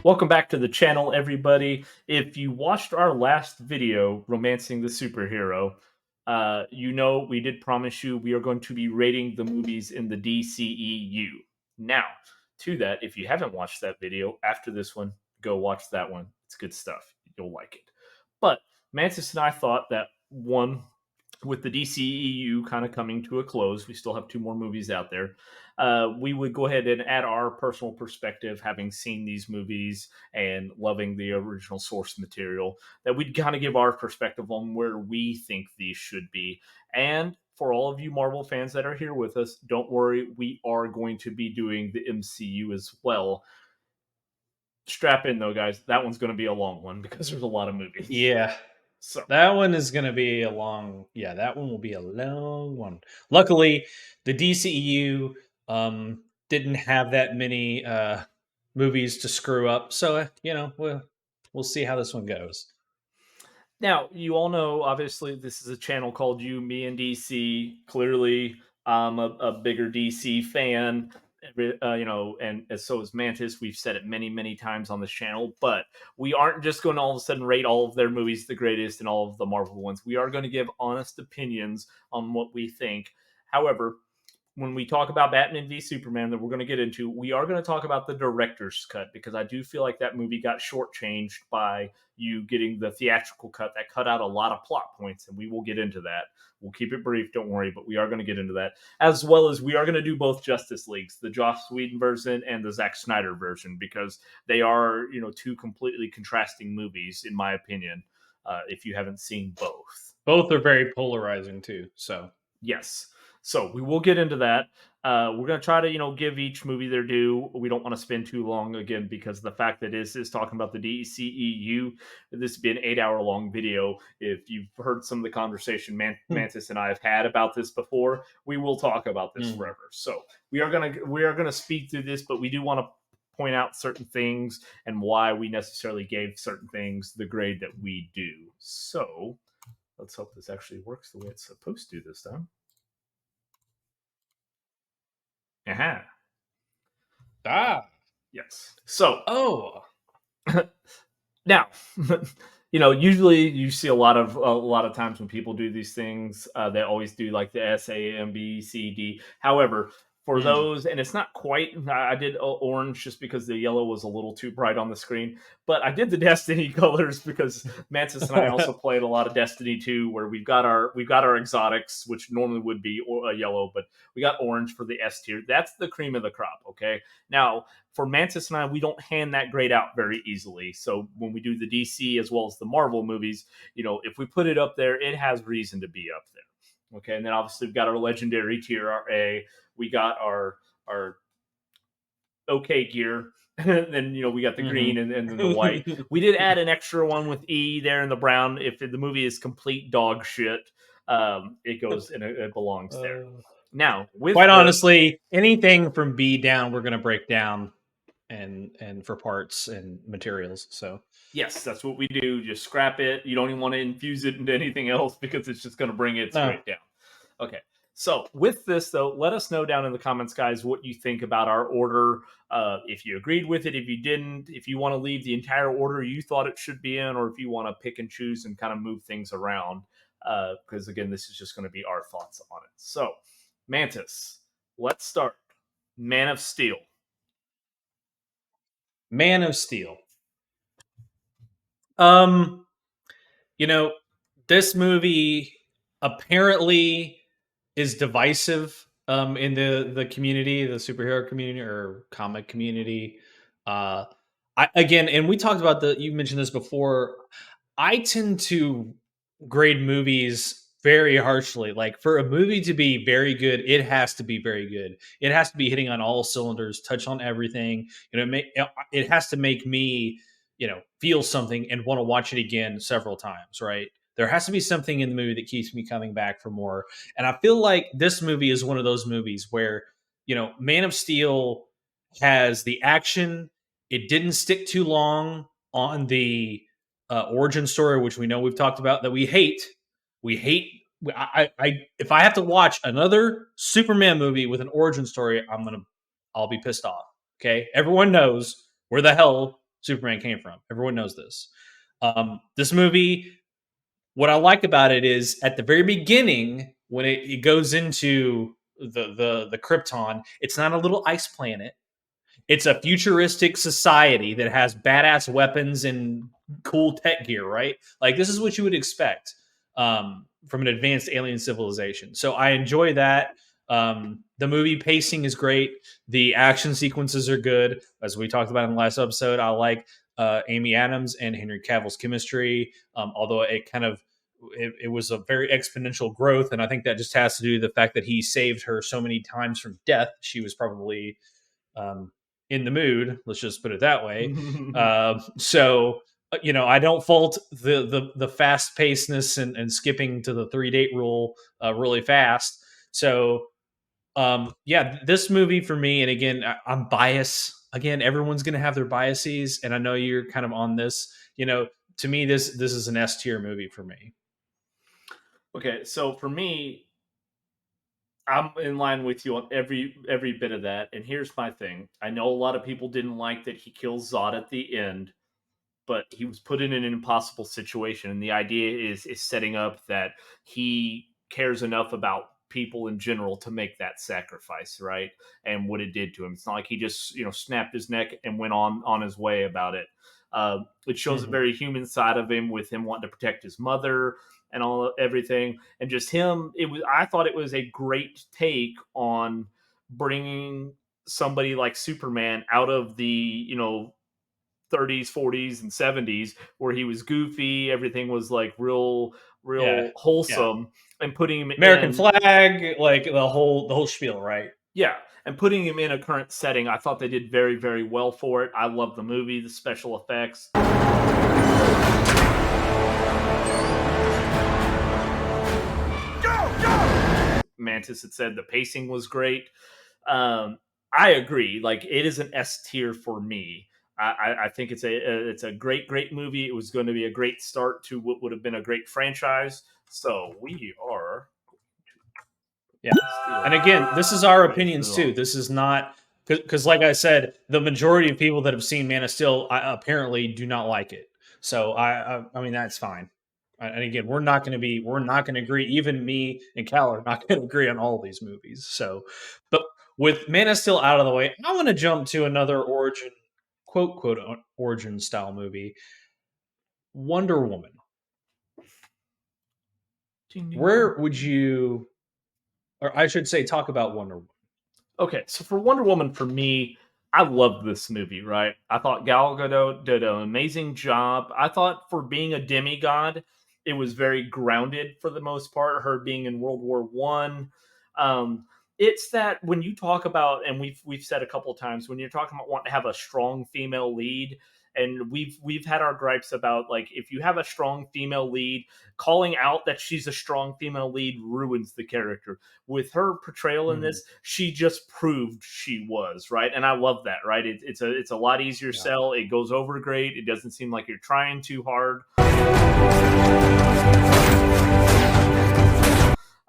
Welcome back to the channel, everybody. If you watched our last video, Romancing the Superhero, you know we did promise you we are going to be rating the movies in the DCEU. Now, to that, if you haven't watched that video, after this one, go watch that one. It's good stuff. You'll like it. But Mantis and I thought that one, with the DCEU kind of coming to a close, we still have two more movies out there. We would go ahead and add our personal perspective, having seen these movies and loving the original source material, that we'd kind of give our perspective on where we think these should be. And for all of you Marvel fans that are here with us, don't worry, we are going to be doing the MCU as well. Strap in though, guys. That one's going to be a long one because there's a lot of movies. Yeah. So That one is going to be a long, that one will be a long one. Luckily, the DCEU didn't have that many movies to screw up. So, we'll see how this one goes. now, you all know, obviously, this is a channel called You, Me, and DC. Clearly, I'm a bigger DC fan, and so is Mantis. We've said it many, many times on this channel, but we aren't just going to all of a sudden rate all of their movies the greatest and all of the Marvel ones. We are going to give honest opinions on what we think. However, when we talk about Batman v Superman that we're going to get into, we are going to talk about the director's cut because I do feel like that movie got shortchanged by you getting the theatrical cut that cut out a lot of plot points, and we will get into that. We'll keep it brief, don't worry, but we are going to get into that, as well as we are going to do both Justice Leagues, the Joss Whedon version and the Zack Snyder version, because they are, two completely contrasting movies, in my opinion, if you haven't seen both. Both are very polarizing too. So, Yes. So we will get into that. We're going to try to, give each movie their due. We don't want to spend too long again because the fact that this is talking about the DCEU, this would be an 8-hour long video. If you've heard some of the conversation Mantis and I have had about this before, we will talk about this forever. So we are gonna speed through this, but we do want to point out certain things and why we necessarily gave certain things the grade that we do. So let's hope this actually works the way it's supposed to this time. Uh-huh. Yes. So, now, usually you see a lot of times when people do these things, they always do like the S, A, M, B, C, D. However, for those, and it's not quite, I did orange just because the yellow was a little too bright on the screen, but I did the Destiny colors because Mantis and I also played a lot of Destiny 2, where we've got our exotics, which normally would be yellow, but we got orange for the S tier. That's the cream of the crop. Okay, now for Mantis and I, we don't hand that grade out very easily. So when we do the DC as well as the Marvel movies, if we put it up there, it has reason to be up there. Okay, and then obviously we've got our legendary tier, our A. We got our okay gear. And then we got the green and then the white. We did add an extra one with E there in the brown. If the movie is complete dog shit, it goes and it belongs there. Now, quite honestly, anything from B down, we're going to break down and for parts and materials. So yes, that's what we do. Just scrap it. You don't even want to infuse it into anything else because it's just going to bring it straight down. Okay. So with this, though, let us know down in the comments, guys, what you think about our order. If you agreed with it, if you didn't, if you want to leave the entire order you thought it should be in, or if you want to pick and choose and kind of move things around. Because, again, this is just going to be our thoughts on it. So, Mantis, let's start. Man of Steel. Man of Steel. This movie apparently is divisive in the community, the superhero community or comic community. And we talked about you mentioned this before. I tend to grade movies very harshly. Like, for a movie to be very good, it has to be very good. It has to be hitting on all cylinders, touch on everything. It has to make me, feel something and want to watch it again several times, right? There has to be something in the movie that keeps me coming back for more. And I feel like this movie is one of those movies where, Man of Steel has the action. It didn't stick too long on the origin story, which we know we've talked about that we hate. We hate. If I have to watch another Superman movie with an origin story, I'll be pissed off. Okay, everyone knows where the hell Superman came from. Everyone knows this. This movie, what I like about it is at the very beginning when it goes into the Krypton, it's not a little ice planet. It's a futuristic society that has badass weapons and cool tech gear, right? Like this is what you would expect from an advanced alien civilization. So I enjoy that. The movie pacing is great. The action sequences are good, as we talked about in the last episode. I like Amy Adams and Henry Cavill's chemistry, although it was a very exponential growth, and I think that just has to do with the fact that he saved her so many times from death. She was probably um, in the mood. Let's just put it that way. I don't fault the fast pacedness and skipping to the 3 date rule really fast. So this movie for me, and again, I'm biased. Again, everyone's going to have their biases, and I know you're kind of on this. To me, this is an S tier movie for me. Okay, so for me, I'm in line with you on every bit of that. And here's my thing: I know a lot of people didn't like that he kills Zod at the end, but he was put in an impossible situation, and the idea is setting up that he cares enough about people in general to make that sacrifice, right? And what it did to him. It's not like he just snapped his neck and went on his way about it. It shows a Mm-hmm. very human side of him, with him wanting to protect his mother and everything, and just him. I thought it was a great take on bringing somebody like Superman out of the 30s, 40s, and 70s, where he was goofy, everything was like Yeah, real yeah. wholesome, and putting him American in, flag, like the whole spiel, right? yeah, and putting him in a current setting. I thought they did very, very well for it. I love the movie, the special effects. Mantis had said the pacing was great. I agree. Like, it is an S tier for me. I think it's a great movie. It was going to be a great start to what would have been a great franchise. So we are Yeah. And again, this is our opinions too. This is not because, like I said, the majority of people that have seen Man of Steel apparently do not like it. So I mean, that's fine. And again, we're not going to agree. Even me and Cal are not going to agree on all these movies. So, but with Man of Steel out of the way, I want to jump to another quote origin style movie, Wonder Woman. Ding, ding, Where would ding. you, or I should say, talk about Wonder Woman? Okay, so for Wonder Woman, for me, I loved this movie. Right, I thought Gal Gadot did an amazing job. I thought for being a demigod, it was very grounded for the most part. Her being in World War I, it's that when you talk about, and we've said a couple of times, when you're talking about wanting to have a strong female lead, and we've had our gripes about, like, if you have a strong female lead, calling out that she's a strong female lead ruins the character. With her portrayal in Mhm. this, she just proved she was right, and I love that. Right, it's a lot easier Yeah. sell. It goes over great. It doesn't seem like you're trying too hard.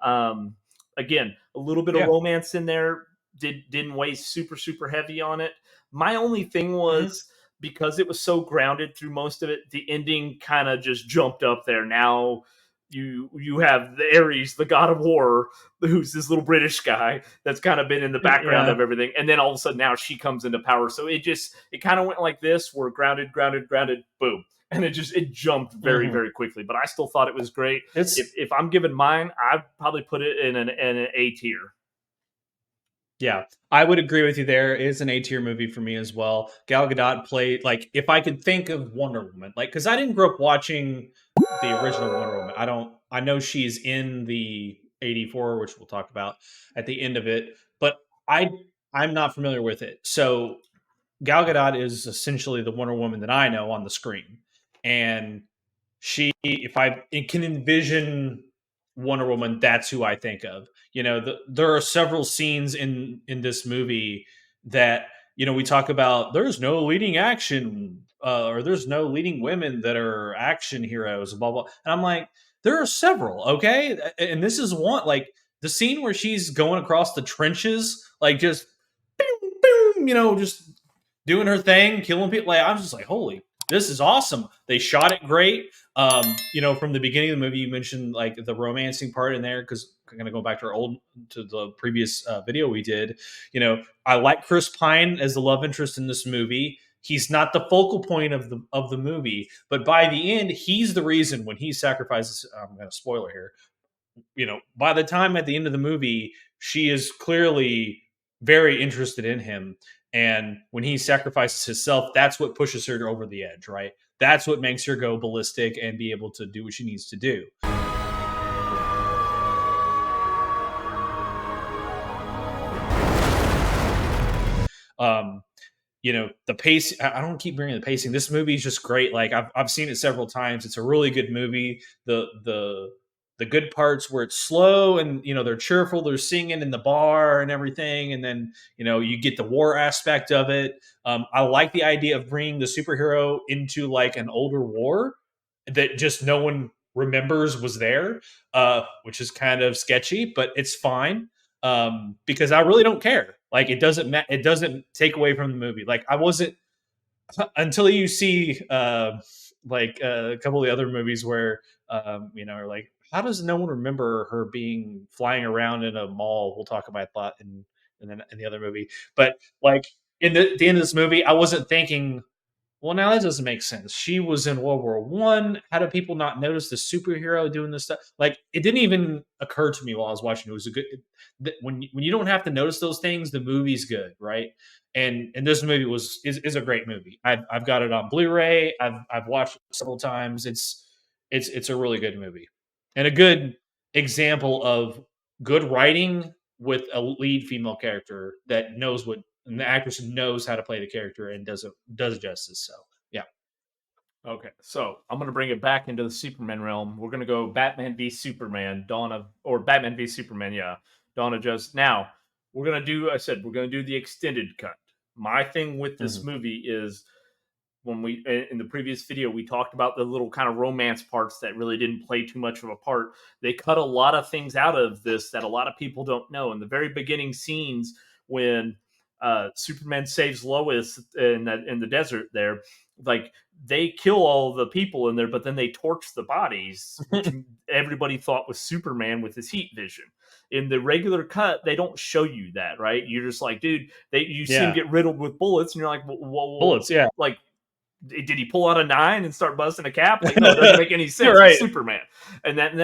Um, Again, a little bit of Yeah. romance in there. Didn't weigh super heavy on it. My only thing Mhm. was, because it was so grounded through most of it, the ending kind of just jumped up there. Now you have the Ares, the god of war, who's this little British guy that's kind of been in the background Yeah. of everything, and then all of a sudden now she comes into power. So it kind of went like this: we're grounded, boom, and it jumped Mhm. very quickly. But I still thought it was great. If It's if I'm giving mine, I'd probably put it in an A tier. Yeah, I would agree with you there. It is an A tier movie for me as well. Gal Gadot played, like, if I could think of Wonder Woman, like, because I didn't grow up watching the original Wonder Woman. I know she's in the 84, which we'll talk about at the end of it, but I I'm not familiar with it. So Gal Gadot is essentially the Wonder Woman that I know on the screen, and if I can envision Wonder Woman, that's who I think of. There are several scenes in this movie that we talk about. There's no leading action, or there's no leading women that are action heroes, blah blah. And I'm like, there are several, okay, and this is one. Like the scene where she's going across the trenches, like just boom, boom, just doing her thing, killing people. Like, I was just like, holy, this is awesome. They shot it great. From the beginning of the movie, you mentioned like the romancing part in there because I'm gonna go back to the previous video we did. I like Chris Pine as the love interest in this movie. He's not the focal point of the movie, but by the end, he's the reason when he sacrifices. I'm going to spoiler here. By the time at the end of the movie, she is clearly very interested in him. And when he sacrifices himself, that's what pushes her over the edge, right? That's what makes her go ballistic and be able to do what she needs to do. Um, the pace. I don't keep bringing the pacing. This movie is just great. Like I've seen it several times. It's a really good movie. The good parts where it's slow and they're cheerful, they're singing in the bar and everything, and then you get the war aspect of it. I like the idea of bringing the superhero into like an older war that just no one remembers was there, which is kind of sketchy, but it's fine because I really don't care. Like it doesn't take away from the movie. Like I wasn't until you see a couple of the other movies where are like, how does no one remember her being flying around in a mall? We'll talk about that and then in the other movie. But like the end of this movie, I wasn't thinking, well, now that doesn't make sense. She was in World War One. How do people not notice the superhero doing this stuff? Like, it didn't even occur to me while I was watching. It was a good when you don't have to notice those things, the movie's good, right? And this movie is a great movie. I've got it on Blu-ray. I've watched it several times. It's a really good movie and a good example of good writing with a lead female character that knows what and the actress knows how to play the character and does justice. So yeah. Okay, so I'm gonna bring it back into the Superman realm. We're gonna go Batman v Superman, Batman v Superman, yeah, Dawn of Justice. Now we're gonna do. I said we're gonna do the extended cut. My thing with this Mhm. movie is when we in the previous video we talked about the little kind of romance parts that really didn't play too much of a part. They cut a lot of things out of this that a lot of people don't know. In the very beginning scenes when Superman saves Lois in the desert there, like they kill all the people in there, but then they torch the bodies, which everybody thought was Superman with his heat vision. In the regular cut, they don't show you that, right? You're just like, dude, you see him Yeah. get riddled with bullets, and you're like, whoa, Bullets. Yeah. like did he pull out a nine and start busting a cap? Like, no, it doesn't make any You're sense. It's right. Superman. And then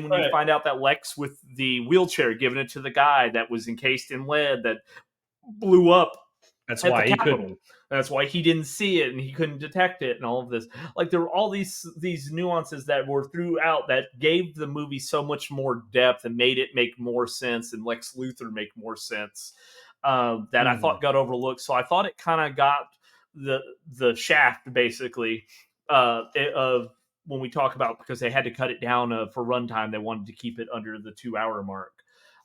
when you Right. find out that Lex with the wheelchair giving it to the guy that was encased in lead that blew up That's at the why he Capitol. couldn't. That's why he didn't see it and he couldn't detect it and all of this. Like there were all these nuances that were throughout that gave the movie so much more depth and made it make more sense and Lex Luthor make more sense. That I Mhm. thought got overlooked. So I thought it kind of got the shaft basically of when we talk about because they had to cut it down for runtime. They wanted to keep it under the 2 hour mark.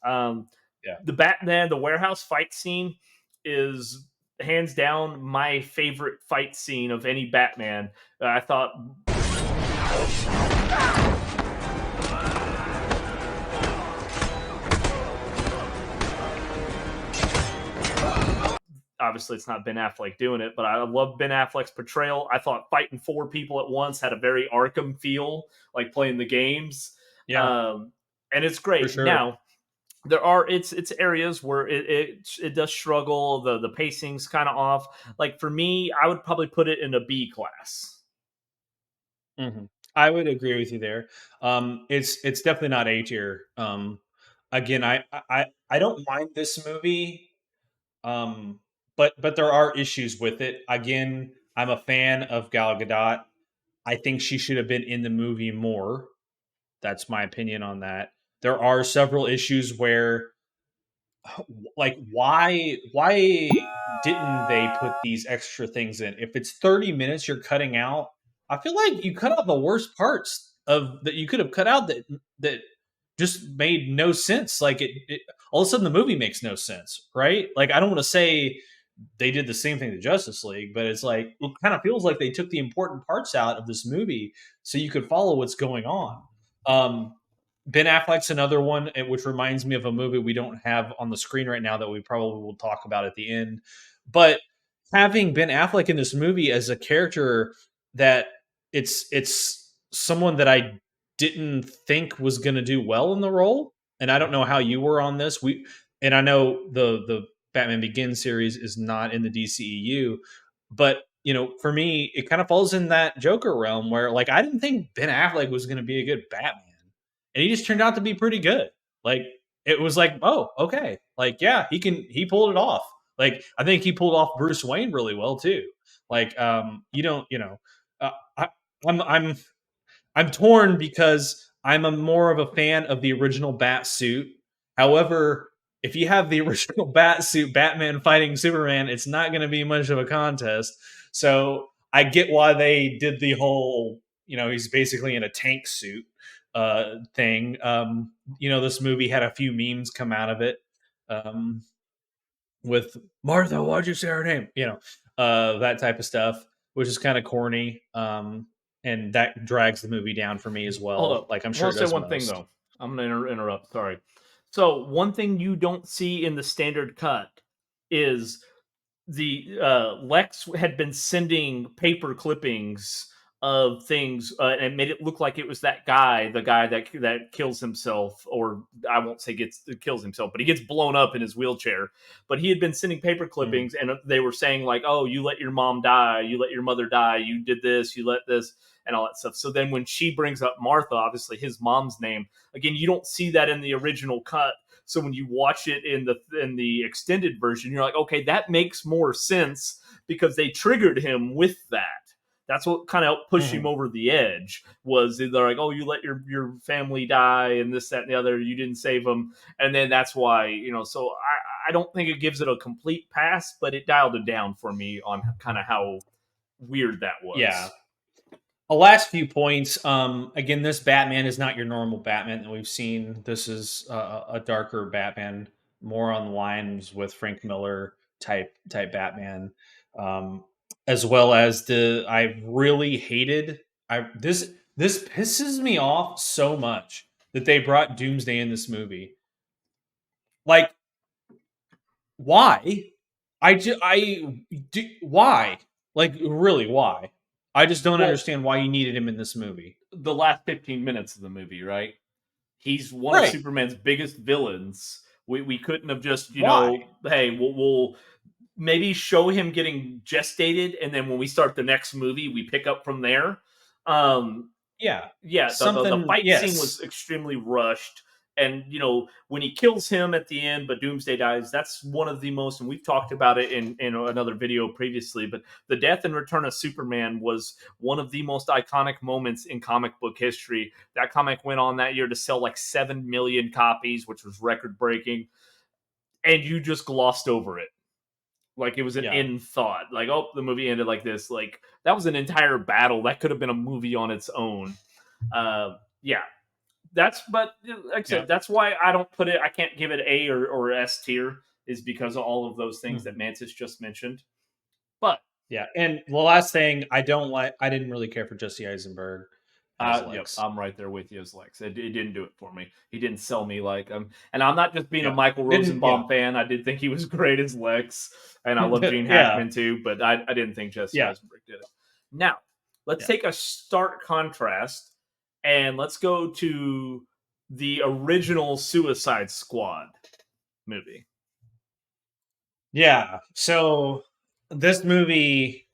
Um, Yeah. the Batman, the warehouse fight scene is hands down my favorite fight scene of any Batman. I thought obviously it's not Ben Affleck doing it, but I love Ben Affleck's portrayal. I thought fighting four people at once had a very Arkham feel, like playing the games, Yeah. um, and it's For great. sure. Now there are it's areas where it does struggle. The pacing's kind of off. Like for me, I would probably put it in a B class. Mhm. I would agree with you there. It's definitely not A tier. Again, I don't mind this movie. Um, but there are issues with it. Again, I'm a fan of Gal Gadot. I think she should have been in the movie more. That's my opinion on that. There are several issues where like why didn't they put these extra things in? If it's 30 minutes you're cutting out, I feel like you cut out the worst parts of that you could have cut out that just made no sense. Like all of a sudden the movie makes no sense, right? Like I don't want to say they did the same thing to Justice League, but it's like it kind of feels like they took the important parts out of this movie so you could follow what's going on. Um, Ben Affleck's another one, which reminds me of a movie we don't have on the screen right now that we probably will talk about at the end. But having Ben Affleck in this movie as a character that it's someone that I didn't think was going to do well in the role, and I don't know how you were on this. And I know the Batman Begins series is not in the DCEU, but for me, it kind of falls in that Joker realm where like I didn't think Ben Affleck was going to be a good Batman, and he just turned out to be pretty good. Like it was like, oh, okay, like yeah, he pulled it off. Like I think he pulled off Bruce Wayne really well too. Like you don't, I, I'm I'm torn because I'm a more of a fan of the original Bat suit. However, if you have the original Bat suit, Batman fighting Superman, it's not going to be much of a contest. So I get why they did the whole, he's basically in a tank suit thing. This movie had a few memes come out of it. With Martha, why'd you say her name? That type of stuff, which is kind of corny. And that drags the movie down for me as Hold well. up. Like I'm I sure want it to say does one thing most. though. I'm going to interrupt. Sorry. So one thing you don't see in the standard cut is the Lex had been sending paper clippings of things and made it look like it was that guy, the guy that kills himself, or I won't say kills himself, but he gets blown up in his wheelchair. But he had been sending paper Mm, clippings, and they were saying like, "Oh, you let your mom die, you let your mother die, you did this, you let this." And all that stuff. So then, when she brings up Martha, obviously his mom's name, again, you don't see that in the original cut. So when you watch it in the extended version, you're like, okay, that makes more sense because they triggered him with that. That's what kind of helped push him mhm. over the edge. Was they're like, oh, you let your family die and this, that, and the other. You didn't save them, and then that's why So I don't think it gives it a complete pass, but it dialed it down for me on kind of how weird that Yeah. was. A last few points. Again, this Batman is not your normal Batman that we've seen. This is a darker Batman, more on the lines with Frank Miller type Batman, as well as I really hated. This pisses me off so much that they brought Doomsday in this movie. Like, why? Why? Like, really, why? I just don't Well, understand why you needed him in this movie. the last 15 minutes of the movie, right? He's one of Right. Superman's biggest villains. We couldn't have just Why? hey, we'll maybe show him getting gestated, and then when we start the next movie, we pick up from there. Um, Yeah. yeah, the Something, fight scene was yes. extremely rushed. And when he kills him at the end, but Doomsday dies, that's one of the most, and we've talked about it in another video previously, but the death and return of Superman was one of the most iconic moments in comic book history. That comic went on that year to sell like 7 million copies, which was record breaking, and you just glossed over it like it was an Yeah. end thought. Like, oh, the movie ended like this. Like that was an entire battle. That could have been a movie on its own. Yeah, but like I Yeah. said, that's why I don't put it. I can't give it A or S tier, is because of all of those things that Mhm. Mantis just mentioned. But Yeah. And the last thing I didn't really care for Jesse Eisenberg as yep, Lex. I'm right there with you as Lex. It didn't do it for me. He didn't sell me like and I'm not just being a Yeah. Michael Didn't, yeah. Rosenbaum fan. I did think he was great as Lex, and I love Gene Yeah. Hackman too. But I didn't think Jesse Yeah. Eisenberg did it. Now let's Yeah. take a stark contrast and let's go to the original Suicide Squad movie. Yeah. So this movie,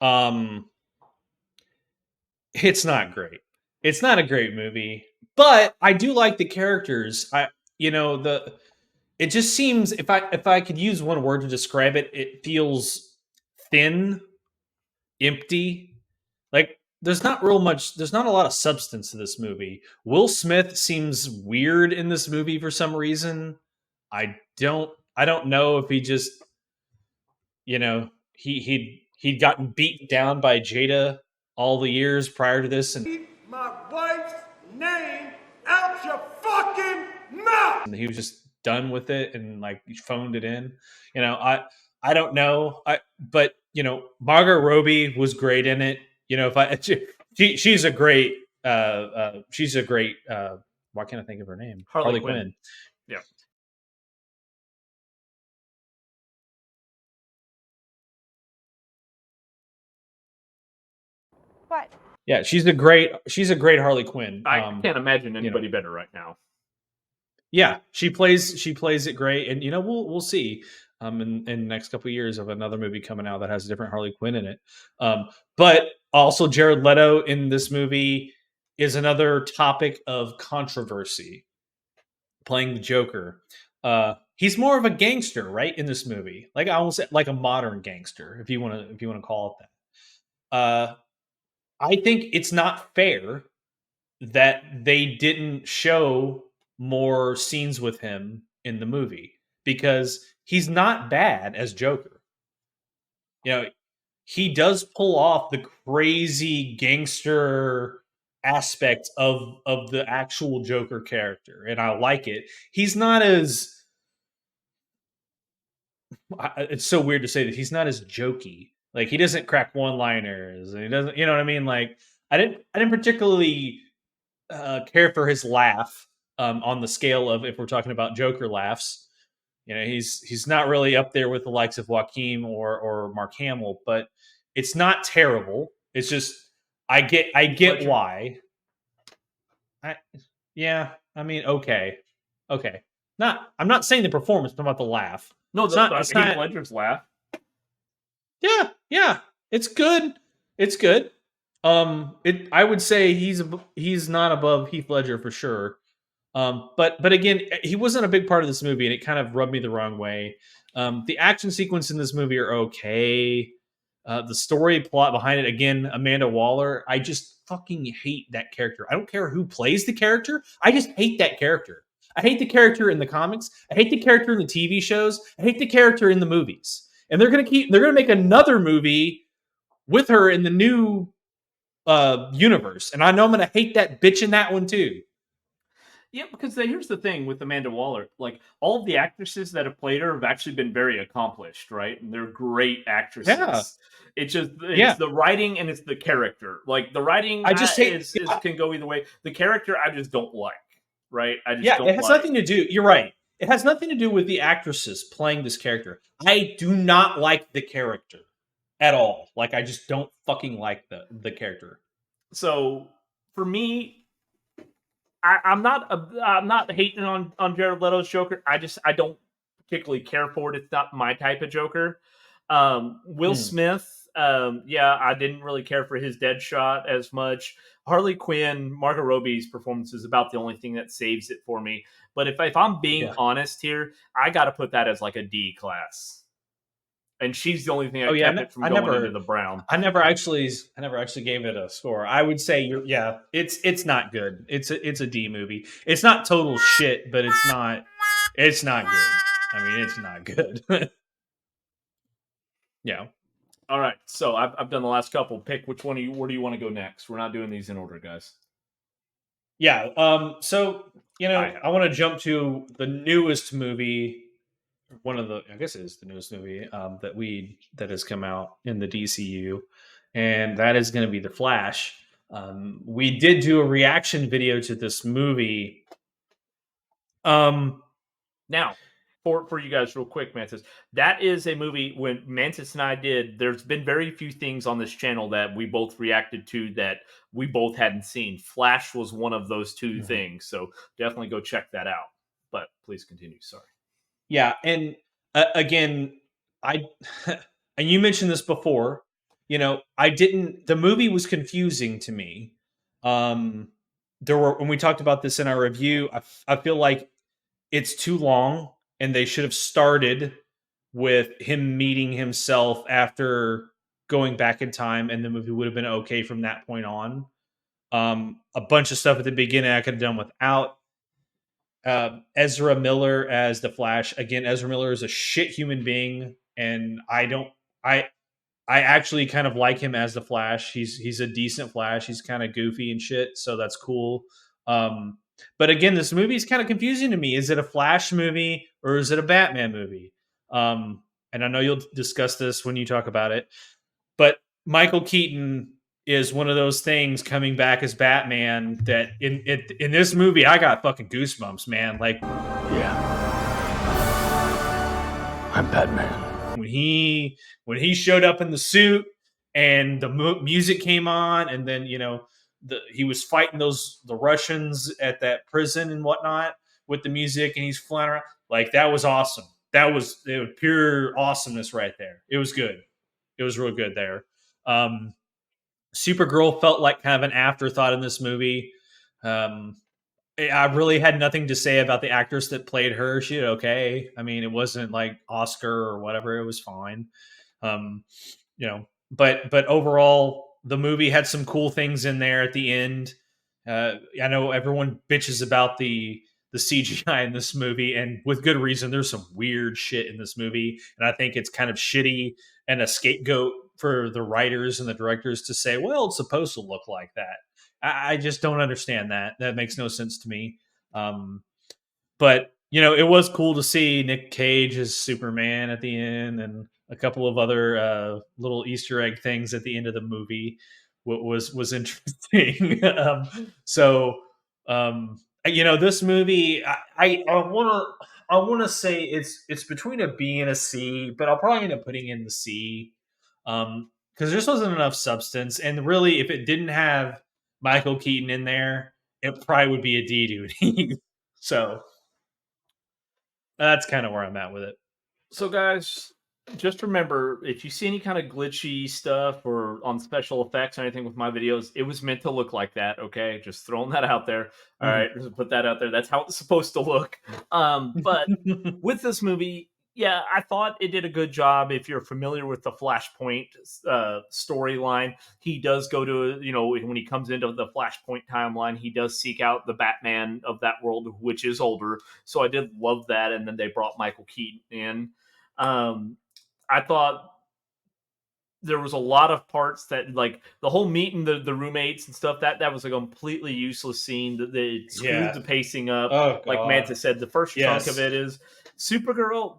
um, it's not great. It's not a great movie, but I do like the characters. The it just seems, if I could use one word to describe it, it feels thin, empty. Like there's not a lot of substance to this movie. Will Smith seems weird in this movie for some reason. I don't know if he just, he'd gotten beaten down by Jada all the years prior to this, and Keep my wife's name out your fucking mouth! he was just done with it and like phoned it in. I don't know. But Margot Robbie was great in it. If I she's a great she's a great why can't I think of her name? Harley Harley Quinn. Quinn. Yeah. What? Yeah, she's a great Harley Quinn. I can't imagine anybody better right now. Yeah, she plays it great, and we'll see in the next couple of years of another movie coming out that has a different Harley Quinn in it. But also Jared Leto in this movie is another topic of controversy, playing the Joker. He's more of a gangster, right, in this movie. Like I almost say, like a modern gangster, if you want to call it that. I think it's not fair that they didn't show more scenes with him in the movie, because he's not bad as Joker. He does pull off the crazy gangster aspect of the actual Joker character, and I like it. He's not as it's so weird to say that he's not as jokey. Like he doesn't crack one-liners. He doesn't, you know what I mean? Like I didn't particularly care for his laugh on the scale of, if we're talking about Joker laughs. He's not really up there with the likes of Joaquin or Mark Hamill, but it's not terrible. It's just I get why. I mean, okay. I'm not saying the performance, I'm about the laugh. No, it's not Heath Ledger's laugh. Yeah, it's good. It's good. I would say he's not above Heath Ledger for sure. But again, he wasn't a big part of this movie, and it kind of rubbed me the wrong way. The action sequence in this movie are okay. The story plot behind it, again, Amanda Waller, I just fucking hate that character. I don't care who plays the character. I just hate that character. I hate the character in the comics. I hate the character in the TV shows. I hate the character in the movies. And they're gonna make another movie with her in the new universe. And I know I'm gonna hate that bitch in that one too. Yeah, because here's the thing with Amanda Waller. Like, all of the actresses that have played her have actually been very accomplished, right? And they're great actresses. Yeah. It's the writing and it's the character. Like, the writing can go either way. The character I just don't like, right? It has nothing to do. You're right. It has nothing to do with the actresses playing this character. I do not like the character at all. Like, I just don't fucking like the character. So, for me, I'm not hating on Jared Leto's Joker. I don't particularly care for it. It's not my type of Joker. Will Smith, I didn't really care for his Deadshot as much. Harley Quinn, Margot Robbie's performance is about the only thing that saves it for me. But if I'm being honest here, I got to put that as like a D class. And she's the only thing that kept it from going into the brown. I never actually gave it a score. I would say it's not good. It's a D movie. It's not total shit, but it's not good. I mean, it's not good. Yeah. All right. So I've done the last couple. Pick which one where do you want to go next? We're not doing these in order, guys. Yeah. So I want to jump to the newest movie. I guess it is the newest movie that has come out in the DCEU, and that is going to be The Flash. We did do a reaction video to this movie. Now, for you guys real quick, Mantis, that is a movie when Mantis and I did, there's been very few things on this channel that we both reacted to that we both hadn't seen. Flash was one of those two things, so definitely go check that out. But please continue. Sorry. Yeah, and again, and you mentioned this before. The movie was confusing to me. When we talked about this in our review, I feel like it's too long, and they should have started with him meeting himself after going back in time, and the movie would have been okay from that point on. A bunch of stuff at the beginning I could have done without. Ezra Miller as the Flash. Again, Ezra Miller is a shit human being, and I actually kind of like him as the Flash. He's a decent Flash. He's kind of goofy and shit, so that's cool. But again, this movie is kind of confusing to me. Is it a Flash movie or is it a Batman movie? And I know you'll discuss this when you talk about it, but Michael Keaton is one of those things coming back as Batman that in this movie, I got fucking goosebumps, man. Like, yeah, I'm Batman. When he showed up in the suit and the music came on, and then he was fighting the Russians at that prison and whatnot with the music, and he's flying around. Like, that was awesome. It was pure awesomeness right there. It was good. It was real good there. Um, Supergirl felt like kind of an afterthought in this movie. Um, I really had nothing to say about the actress that played her. She did okay. I mean, it wasn't like Oscar or whatever. It was fine. Um, but overall, the movie had some cool things in there at the end. I know everyone bitches about the CGI in this movie, and with good reason. There's some weird shit in this movie, and I think it's kind of shitty and a scapegoat for the writers and the directors to say, "Well, it's supposed to look like that." I just don't understand that. That makes no sense to me. Um, but it was cool to see Nick Cage as Superman at the end, and a couple of other little Easter egg things at the end of the movie. What was interesting. This movie, I want to say it's between a B and a C, but I'll probably end up putting in the C, because there just wasn't enough substance. And really, if it didn't have Michael Keaton in there, it probably would be a D to an E. So that's kind of where I'm at with it. So, guys, just remember, if you see any kind of glitchy stuff or on special effects or anything with my videos, it was meant to look like that. Okay, just throwing that out there. All right, just put that out there. That's how it's supposed to look. But with this movie, yeah, I thought it did a good job. If you're familiar with the Flashpoint storyline, he does go to, when he comes into the Flashpoint timeline, he does seek out the Batman of that world, which is older. So I did love that. And then they brought Michael Keaton in. I thought there was a lot of parts that, like, the whole meeting the roommates and stuff, that was a completely useless scene. That they screwed the pacing up. Oh, like God. Mantis said, the first chunk of it is Supergirl.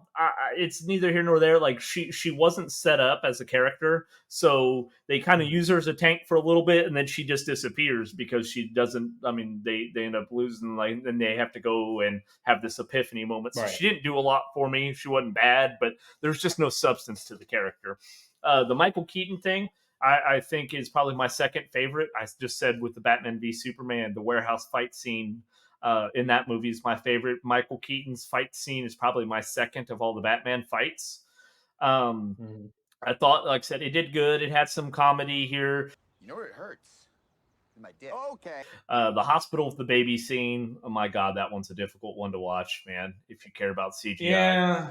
It's neither here nor there. Like, she wasn't set up as a character, so they kind of use her as a tank for a little bit, and then she just disappears because she doesn't. I mean, they end up losing, like, then they have to go and have this epiphany moment. So she didn't do a lot for me. She wasn't bad, but there's just no substance to the character. The Michael Keaton thing, I think, is probably my second favorite. I just said with the Batman v Superman, the warehouse fight scene in that movie is my favorite. Michael Keaton's fight scene is probably my second of all the Batman fights. I thought, like I said, it did good. It had some comedy here. You know where it hurts? In my dick. Okay. The hospital with the baby scene. Oh my God, that one's a difficult one to watch, man. If you care about CGI. Yeah.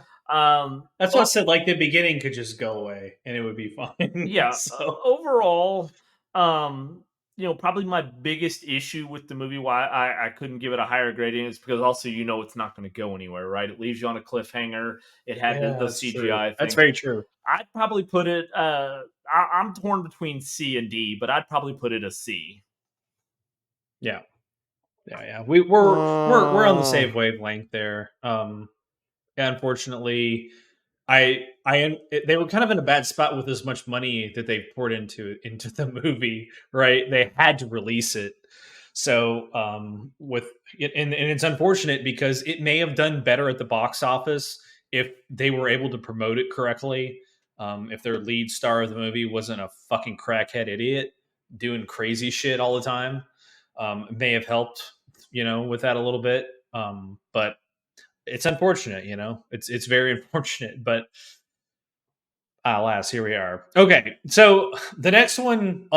That's what I said. Like, the beginning could just go away and it would be fine. Yeah. Overall, probably my biggest issue with the movie, why I couldn't give it a higher grading, is because also it's not going to go anywhere, right? It leaves you on a cliffhanger. It had the CGI thing. That's very true. I'd probably put it. I'm torn between C and D, but I'd probably put it a C. Yeah. We're on the same wavelength there. Unfortunately, they were kind of in a bad spot with as much money that they poured into the movie, right? They had to release it. So and it's unfortunate because it may have done better at the box office if they were able to promote it correctly. If their lead star of the movie wasn't a fucking crackhead idiot doing crazy shit all the time, it may have helped, with that a little bit. But it's unfortunate, it's very unfortunate, but alas, here we are. Okay, so the next one,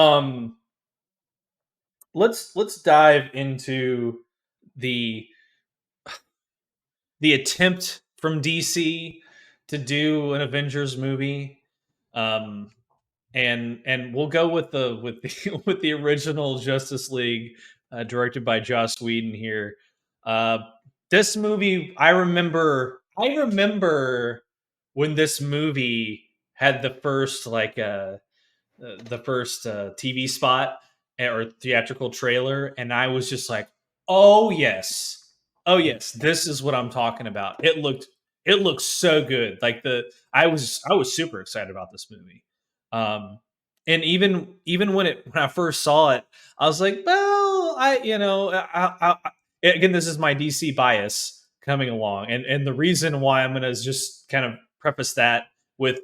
let's dive into the attempt from DC to do an Avengers movie, and we'll go with the with the original Justice League, directed by Joss Whedon here. This movie, I remember when this movie had the first TV spot or theatrical trailer, and I was just like, oh yes, this is what I'm talking about. It looked so good. Like, I was super excited about this movie. And even when I first saw it, I was like, well, again, this is my DC bias coming along, and the reason why I'm going to just kind of preface that with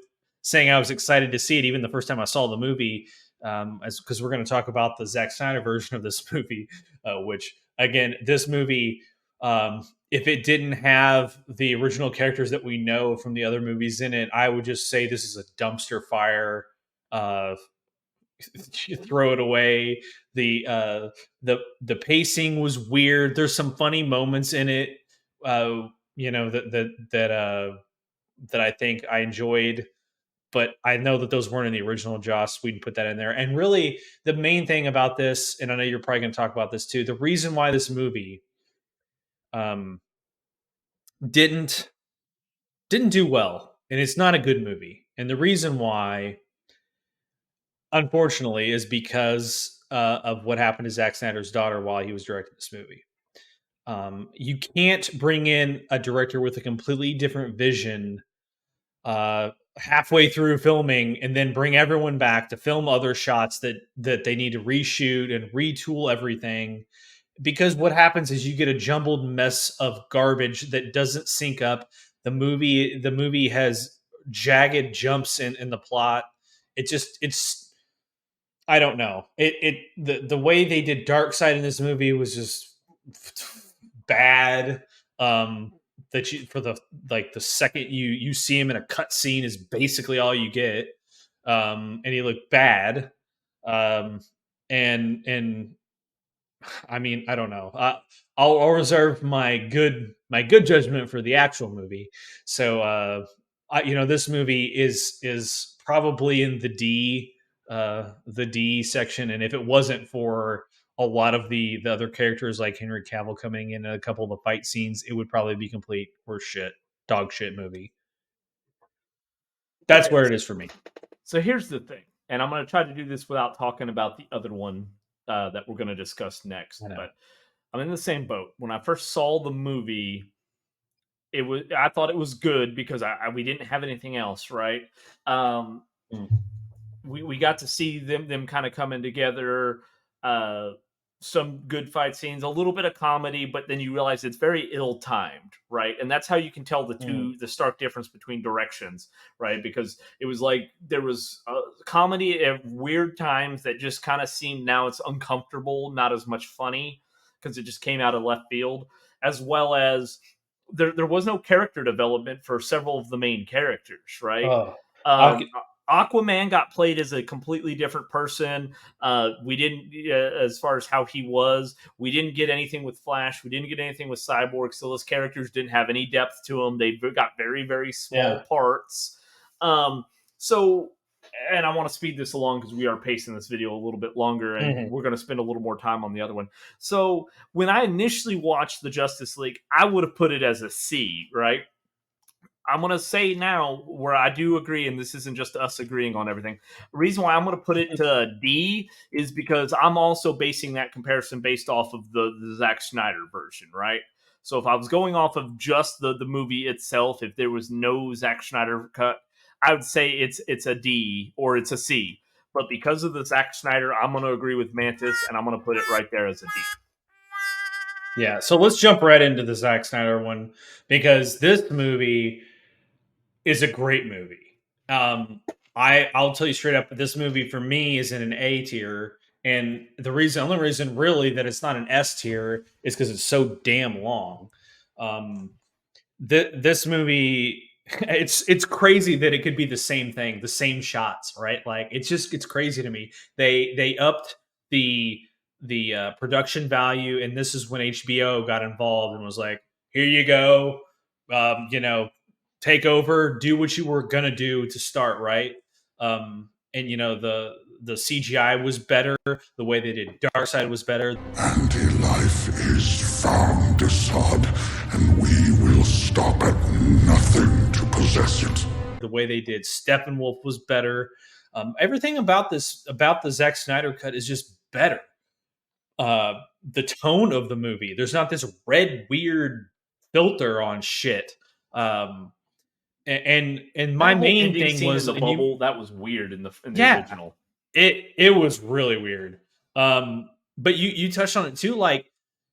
saying I was excited to see it even the first time I saw the movie, as because we're going to talk about the Zack Snyder version of this movie, which again, this movie, if it didn't have the original characters that we know from the other movies in it, I would just say this is a dumpster fire. Uh, you throw it away. The pacing was weird. There's some funny moments in it, that I think I enjoyed, but I know that those weren't in the original. Joss Whedon put that in there. And really, the main thing about this, and I know you're probably going to talk about this too, the reason why this movie um, didn't do well, and it's not a good movie, and the reason why, unfortunately, is because of what happened to Zack Snyder's daughter while he was directing this movie. You can't bring in a director with a completely different vision halfway through filming and then bring everyone back to film other shots that they need to reshoot and retool everything, because what happens is you get a jumbled mess of garbage that doesn't sync up. The movie has jagged jumps in the plot. It's I don't know. The way they did Dark Side in this movie was just bad. That you for the like the second you see him in a cut scene is basically all you get. And he looked bad. Um, and I mean, I don't know. I'll reserve my good judgment for the actual movie. So, this movie is probably in the D section, and if it wasn't for a lot of the other characters like Henry Cavill coming in a couple of the fight scenes, it would probably be complete horse shit, dog shit movie. That's where it is for me. So here's the thing, and I'm going to try to do this without talking about the other one that we're going to discuss next. But I'm in the same boat. When I first saw the movie, I thought it was good because we didn't have anything else, right? We got to see them kind of coming together. Some good fight scenes, a little bit of comedy, but then you realize it's very ill-timed, right? And that's how you can tell the stark difference between directions, right? Because it was like there was comedy at weird times that just kind of seemed, now it's uncomfortable, not as much funny because it just came out of left field, as well as there was no character development for several of the main characters, right? Aquaman got played as a completely different person. We didn't, as far as how he was, we didn't get anything with Flash. We didn't get anything with Cyborg. So those characters didn't have any depth to them. They got very, very small parts. So, and I want to speed this along because we are pacing this video a little bit longer, and we're going to spend a little more time on the other one. So when I initially watched the Justice League, I would have put it as a C, right? I'm going to say now where I do agree, and this isn't just us agreeing on everything. The reason why I'm going to put it to D is because I'm also basing that comparison based off of the Zack Snyder version, right? So if I was going off of just the movie itself, if there was no Zack Snyder cut, I would say it's a D or it's a C. But because of the Zack Snyder, I'm going to agree with Mantis, and I'm going to put it right there as a D. Yeah, so let's jump right into the Zack Snyder one, because this movie is a great movie. I'll tell you straight up, this movie for me is in an A tier, and only reason really that it's not an S tier is because it's so damn long. This movie, it's crazy that it could be the same thing, the same shots, right? Like it's crazy to me. They upped the production value, and this is when HBO got involved and was like, "Here you go, take over, do what you were gonna do to start, right?" And the CGI was better. The way they did Darkseid was better. Anti-life is found, Assad, and we will stop at nothing to possess it. The way they did Steppenwolf was better. Everything about the Zack Snyder cut is just better. The tone of the movie, there's not this red weird filter on shit. And my main thing was the bubble. That was weird in the original. It was really weird. But you touched on it too. Like,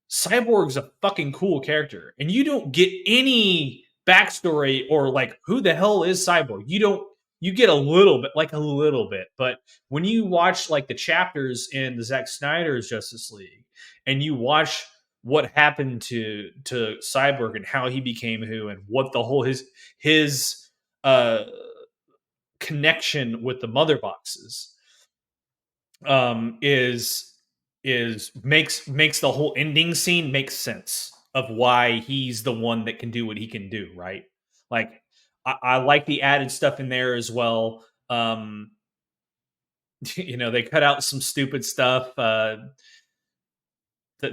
Cyborg's a fucking cool character, and you don't get any backstory or like who the hell is Cyborg. You don't. you get a little bit, like a little bit. But when you watch like the chapters in the Zack Snyder's Justice League, and you watch what happened to Cyborg and how he became who, and what the whole his uh connection with the mother boxes is makes the whole ending scene make sense of why he's the one that can do what he can do, right? Like I like the added stuff in there as well. They cut out some stupid stuff that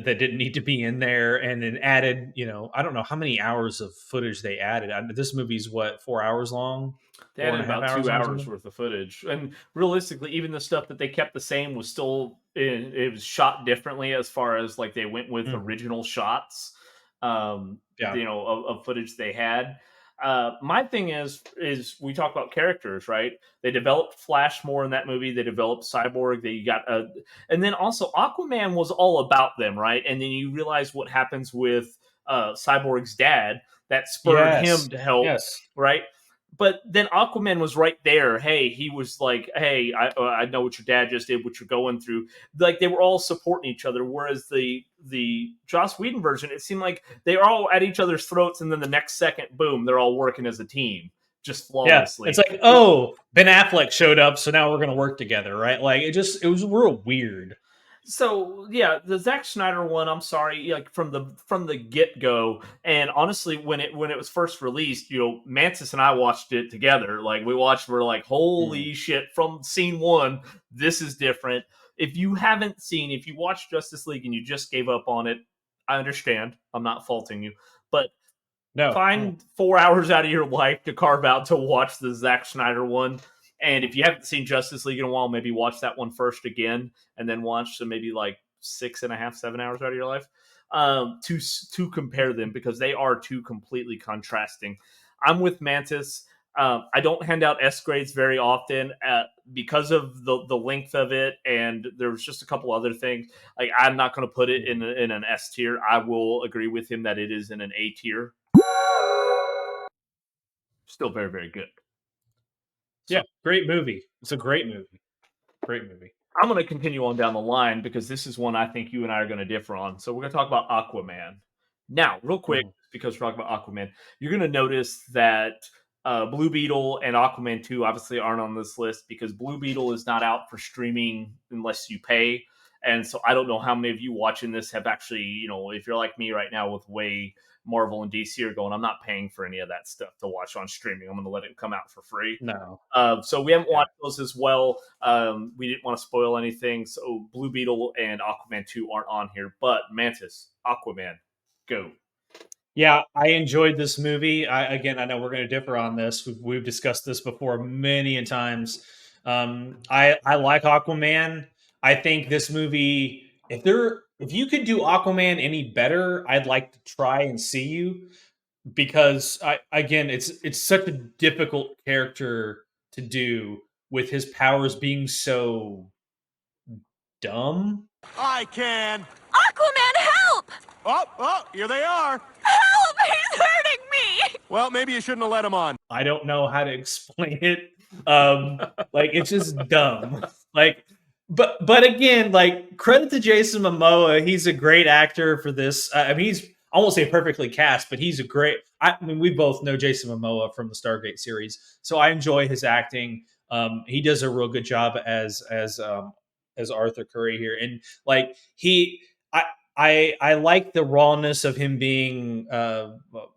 didn't need to be in there, and then added, I don't know how many hours of footage they added. This movie's what, 4 hours long? They Four and added a half about hours 2 long, hours something? worth of footage, and realistically, even the stuff that they kept the same was still it was shot differently as far as like they went with Mhm. original shots, Yeah. of footage they had. My thing is we talk about characters, right? They developed Flash more in that movie. They developed Cyborg. They got and then also Aquaman was all about them, right? And then you realize what happens with Cyborg's dad that spurred Yes. him to help, Yes. right? But then Aquaman was right there. Hey, he was like, "Hey, I know what your dad just did, what you're going through." Like they were all supporting each other. Whereas the Joss Whedon version, it seemed like they were all at each other's throats, and then the next second, boom, they're all working as a team, just Yeah. It's flawlessly. like, oh, Ben Affleck showed up, so now we're gonna work together, right? Like it was real weird. So yeah, the Zack Snyder one, I'm sorry, like from the get go, and honestly, when it was first released, Mantis and I watched it together. Like we watched, we're like, Mm. holy shit! From scene one, this is different. If you watched Justice League and you just gave up on it, I understand. I'm not faulting you, but No. find 4 hours out of your life to carve out to watch the Zack Snyder one. And if you haven't seen Justice League in a while, maybe watch that one first again, and then watch so maybe like 6.5, 7 hours out of your life, to compare them, because they are two completely contrasting. I'm with Mantis. I don't hand out S grades very often because of the length of it, and there was just a couple other things. Like I'm not going to put it in an S tier. I will agree with him that it is in an A tier. Still very, very good. So Yeah, great movie. It's a great movie. Great movie. I'm going to continue on down the line because this is one I think you and I are going to differ on. So we're going to talk about Aquaman. Now, real quick, Mhm. because we're talking about Aquaman, you're going to notice that Blue Beetle and Aquaman 2 obviously aren't on this list because Blue Beetle is not out for streaming unless you pay. And so I don't know how many of you watching this have actually, if you're like me right now with way Marvel and DC are going, I'm not paying for any of that stuff to watch on streaming. I'm going to let it come out for free. No. So we haven't Yeah. watched those as well. We didn't want to spoil anything. So Blue Beetle and Aquaman 2 aren't on here. But Mantis, Aquaman, go. Yeah, I enjoyed this movie. I know we're going to differ on this. We've discussed this before many a times. I like Aquaman. I think this movie, if you could do Aquaman any better, I'd like to try and see you, because it's such a difficult character to do with his powers being so dumb. I can. Aquaman, help! Oh, here they are. Help! He's hurting me! Well, maybe you shouldn't have let him on. I don't know how to explain it. Like it's just dumb. Like, but again, like credit to Jason Momoa. He's a great actor for this. I mean, I won't say perfectly cast, but he's a great. I mean, we both know Jason Momoa from the Stargate series, so I enjoy his acting. He does a real good job as Arthur Curry here, and like I like the rawness of him being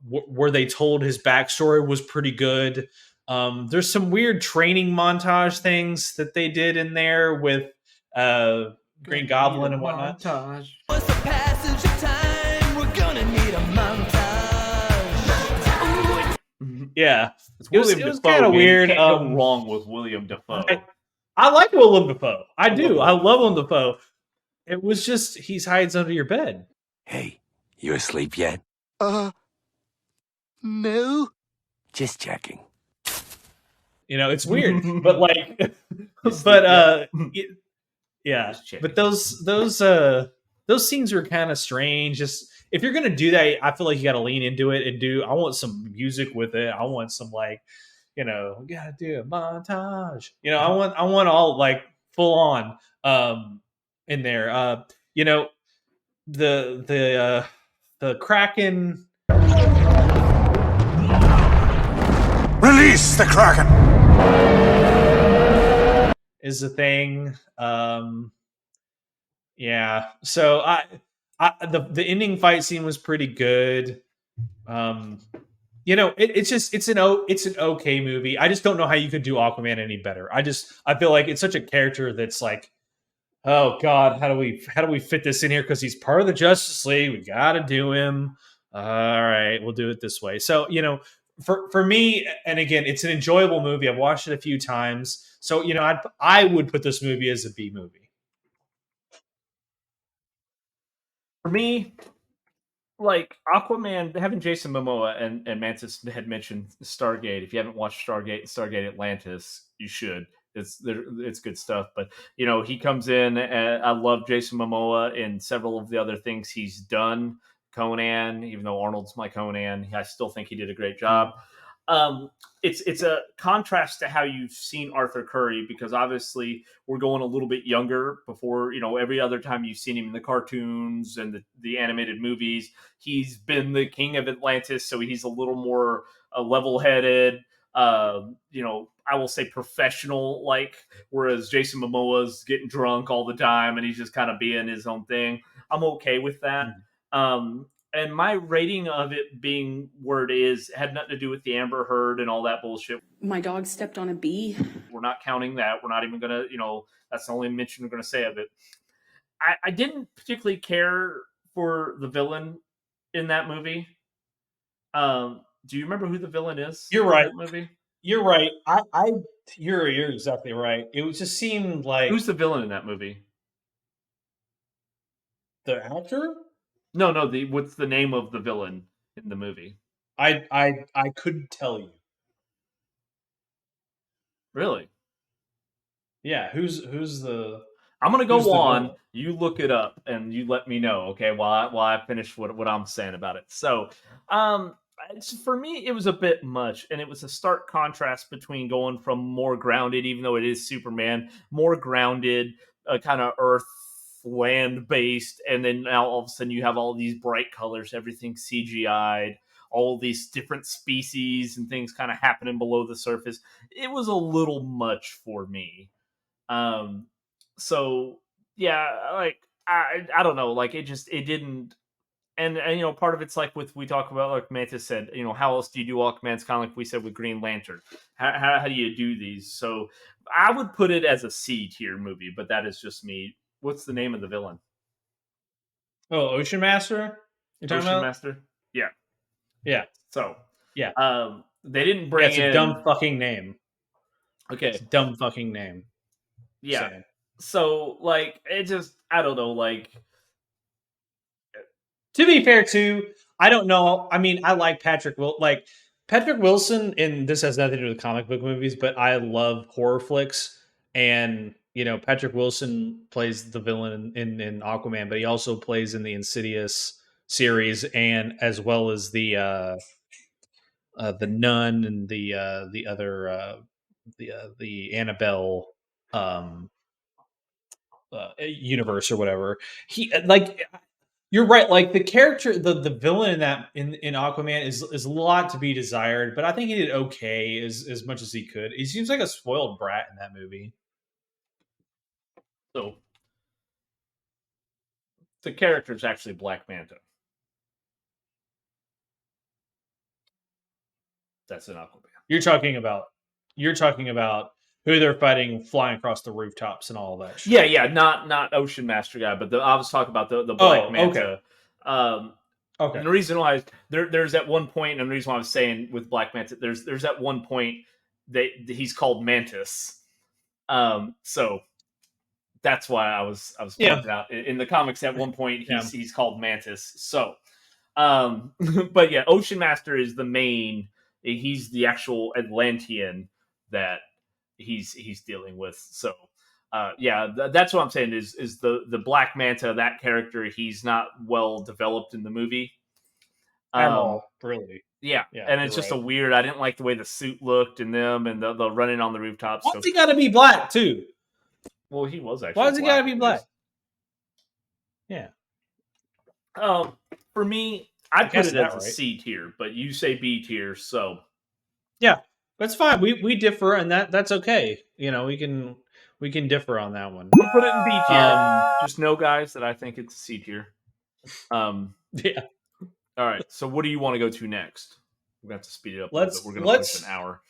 where they told his backstory was pretty good. There's some weird training montage things that they did in there with Green Goblin and whatnot. Montage. What's the passage of time? We're gonna need a montage. Yeah, It's it was William Dafoe, kind of man. weird. You can't go wrong with William Dafoe. I like Willem Dafoe. I do. I love love Willem Dafoe. It was just he hides under your bed. Hey, you asleep yet? No. Just checking. It's weird, but like, He's but yeah. Just checking. But those scenes were kind of strange. Just if you're gonna do that, I feel like you got to lean into it and do. I want some music with it. I want some like, We gotta do a montage. I want all like full on in there. The Kraken Release the Kraken! is a thing. Yeah. So the ending fight scene was pretty good. It's an okay movie. I just don't know how you could do Aquaman any better. I feel like it's such a character that's like, oh God, how do we fit this in here? Because he's part of the Justice League. We got to do him. All right, we'll do it this way. So for me, and again, it's an enjoyable movie. I've watched it a few times. So I would put this movie as a B movie. For me, like Aquaman, having Jason Momoa and Mantis had mentioned Stargate. If you haven't watched Stargate and Stargate Atlantis, you should. It's good stuff. But he comes in. And I love Jason Momoa in several of the other things he's done. Conan, even though Arnold's my Conan, I still think he did a great job. It's a contrast to how you've seen Arthur Curry, because obviously we're going a little bit younger. Before, every other time you've seen him in the cartoons and the animated movies, he's been the king of Atlantis, so he's a little more level-headed, I will say professional, like, whereas Jason Momoa's getting drunk all the time and he's just kind of being his own thing. I'm okay with that. And my rating of it being where it is had nothing to do with the Amber Heard and all that bullshit. My dog stepped on a bee. We're not counting that. We're not even going to, that's the only mention we're going to say of it. I didn't particularly care for the villain in that movie. Do you remember who the villain is? You're right. In that movie? You're right. You're exactly right. It just seemed like Who's the villain in that movie? the actor. No, what's the name of the villain in the movie? I couldn't tell you. Really? Yeah, who's the? I'm gonna go on. Villain? You look it up and you let me know, okay? While I finish what I'm saying about it. So, for me, it was a bit much, and it was a stark contrast between going from more grounded, even though it is Superman, more grounded, kind of Earth land based, and then now all of a sudden you have all these bright colors, everything CGI'd, all these different species and things kind of happening below the surface. It was a little much for me. So yeah, like I don't know, like it didn't. And part of it's like we talk about, like Mantis said, how else do you do Aquaman? It's kind of like we said with Green Lantern. How do you do these? So I would put it as a C tier movie, but that is just me. What's the name of the villain? Oh, Ocean Master. You're talking Ocean about? Master. Yeah. Yeah. So yeah, they didn't bring it's a dumb fucking name. Okay, it's a dumb fucking name. Yeah. Saying. So like it just I don't know like. To be fair, too, I don't know. I mean, I like Patrick Wilson, and this has nothing to do with comic book movies, but I love horror flicks. And Patrick Wilson plays the villain in Aquaman, but he also plays in the Insidious series, and as well as the Nun and the other the Annabelle universe or whatever. He You're right. Like the character, the villain in Aquaman is a lot to be desired, but I think he did okay as much as he could. He seems like a spoiled brat in that movie. So the character is actually Black Manta. That's an Aquaman. You're talking about who they're fighting, flying across the rooftops and all that shit. Yeah, not Ocean Master guy, but I was talking about the Black Manta. Okay. Okay. And the reason why there's at one point, and the reason why I was saying with Black Manta, there's at one point that he's called Mantis. So that's why I was pointing out in the comics at one point he's called Mantis. So, but yeah, Ocean Master is the main. He's the actual Atlantean that he's dealing with. So that's what I'm saying is the Black Manta, that character, he's not well developed in the movie. At all, really. Yeah, Yeah, and you're it's just right. a weird. I didn't like the way the suit looked and them and the running on the rooftops. Why's So, he gotta be black too? well, he was Why actually does he black. gotta be in black? this. Yeah, For me, I I put guessed it that as a right. C tier, but you say B tier, so Yeah, that's fine. We differ, and that's okay. You know, we can differ on that one. I'm gonna put it in B tier. Just know, guys, that I think it's a C tier. Um, Yeah. all right. So, what do you want to go to next? We're gonna have to speed it up a little bit. We're Let's gonna push an let's hour.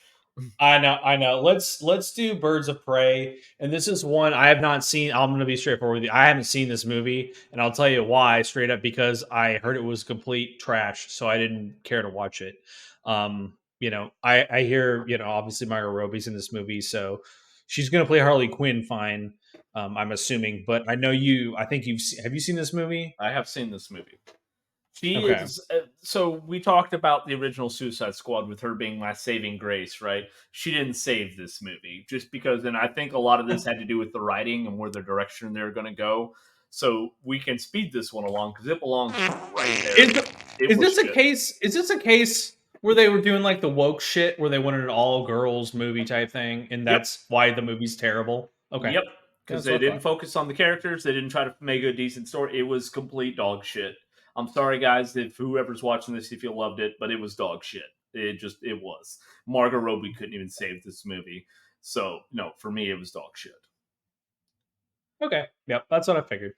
I know. Let's do Birds of Prey. And this is one I have not seen. I'm gonna be straightforward with you. I haven't seen this movie, and I'll tell you why straight up because I heard it was complete trash, so I didn't care to watch it. You know, I hear, you know, obviously Margot Robbie's in this movie, so she's gonna play Harley Quinn fine. I'm assuming, but I know I think have you seen this movie? I have seen this movie. She Okay. is so we talked about the original Suicide Squad with her being my saving grace, right? She didn't save this movie just because, and I think a lot of this had to do with the writing and where the direction they're going to go. So we can speed this one along because it belongs right there. It Is was this a shit. case? Is this a case where they were doing like the woke shit, where they wanted an all girls movie type thing, and Yep. that's why the movie's terrible? Okay, Yep. Because that's they what I didn't thought. focus on the characters. They didn't try to make a decent story. It was complete dog shit. I'm sorry, guys, if whoever's watching this, if you loved it, but it was dog shit. It was. Margot Robbie couldn't even save this movie. So, no, for me, it was dog shit. Okay, yep, that's what I figured.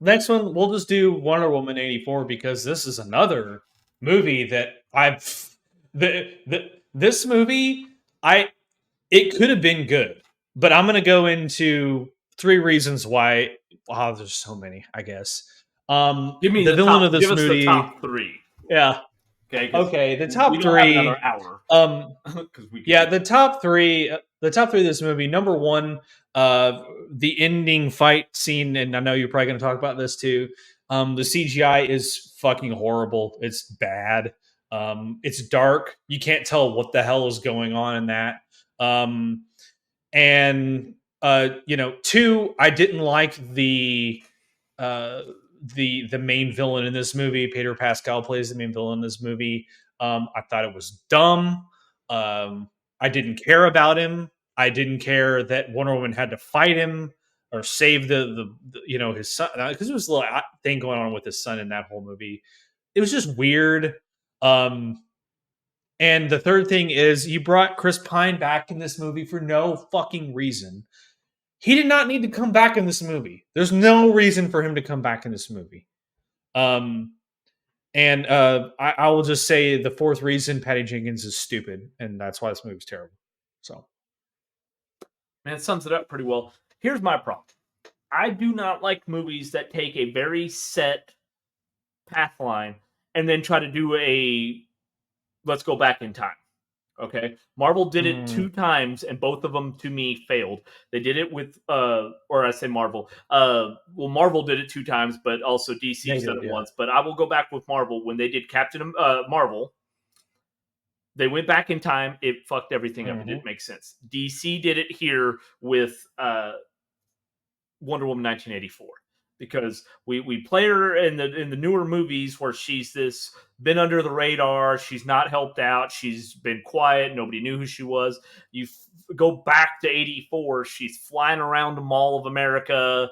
Next one, we'll just do Wonder Woman 84 because this is another movie that this movie I it could have been good, but I'm gonna go into three reasons why. Wow, there's so many, I guess. Give me The the villain of top. this Give us the movie, top three. yeah. Okay. Okay, the We top don't have another three. hour. Um, Because we could yeah, do the top three of this movie. Number one, the ending fight scene, and I know you're probably going to talk about this too. The CGI is fucking horrible. It's bad. It's dark. You can't tell what the hell is going on in that. And you know, two, I didn't like uh, the main villain in this movie. Pedro Pascal plays the main villain in this movie. I thought it was dumb. I didn't care about him. I didn't care that Wonder Woman had to fight him or save the you know his son because there was a little thing going on with his son in that whole movie. It was just weird. Um, and the third thing is you brought Chris Pine back in this movie for no fucking reason. He did not need to come back in this movie. There's no reason for him to come back in this movie. Um, and I will just say the fourth reason, Patty Jenkins is stupid, and that's why this movie's terrible. So, Man, it sums it up pretty well. Here's my problem. I do not like movies that take a very set path line and then try to do a let's go back in time. Okay. Marvel did it two times and both of them to me failed. They did it with or I say Marvel. Well Marvel did it two times, but also DC they said did, it yeah. once. But I will go back with Marvel when they did Captain Marvel. They went back in time, it fucked everything up. It didn't make sense. DC did it here with Wonder Woman 1984 because we play her in the newer movies where she's this been under the radar, she's not helped out, she's been quiet, nobody knew who she was. You go back to 84, she's flying around the Mall of America.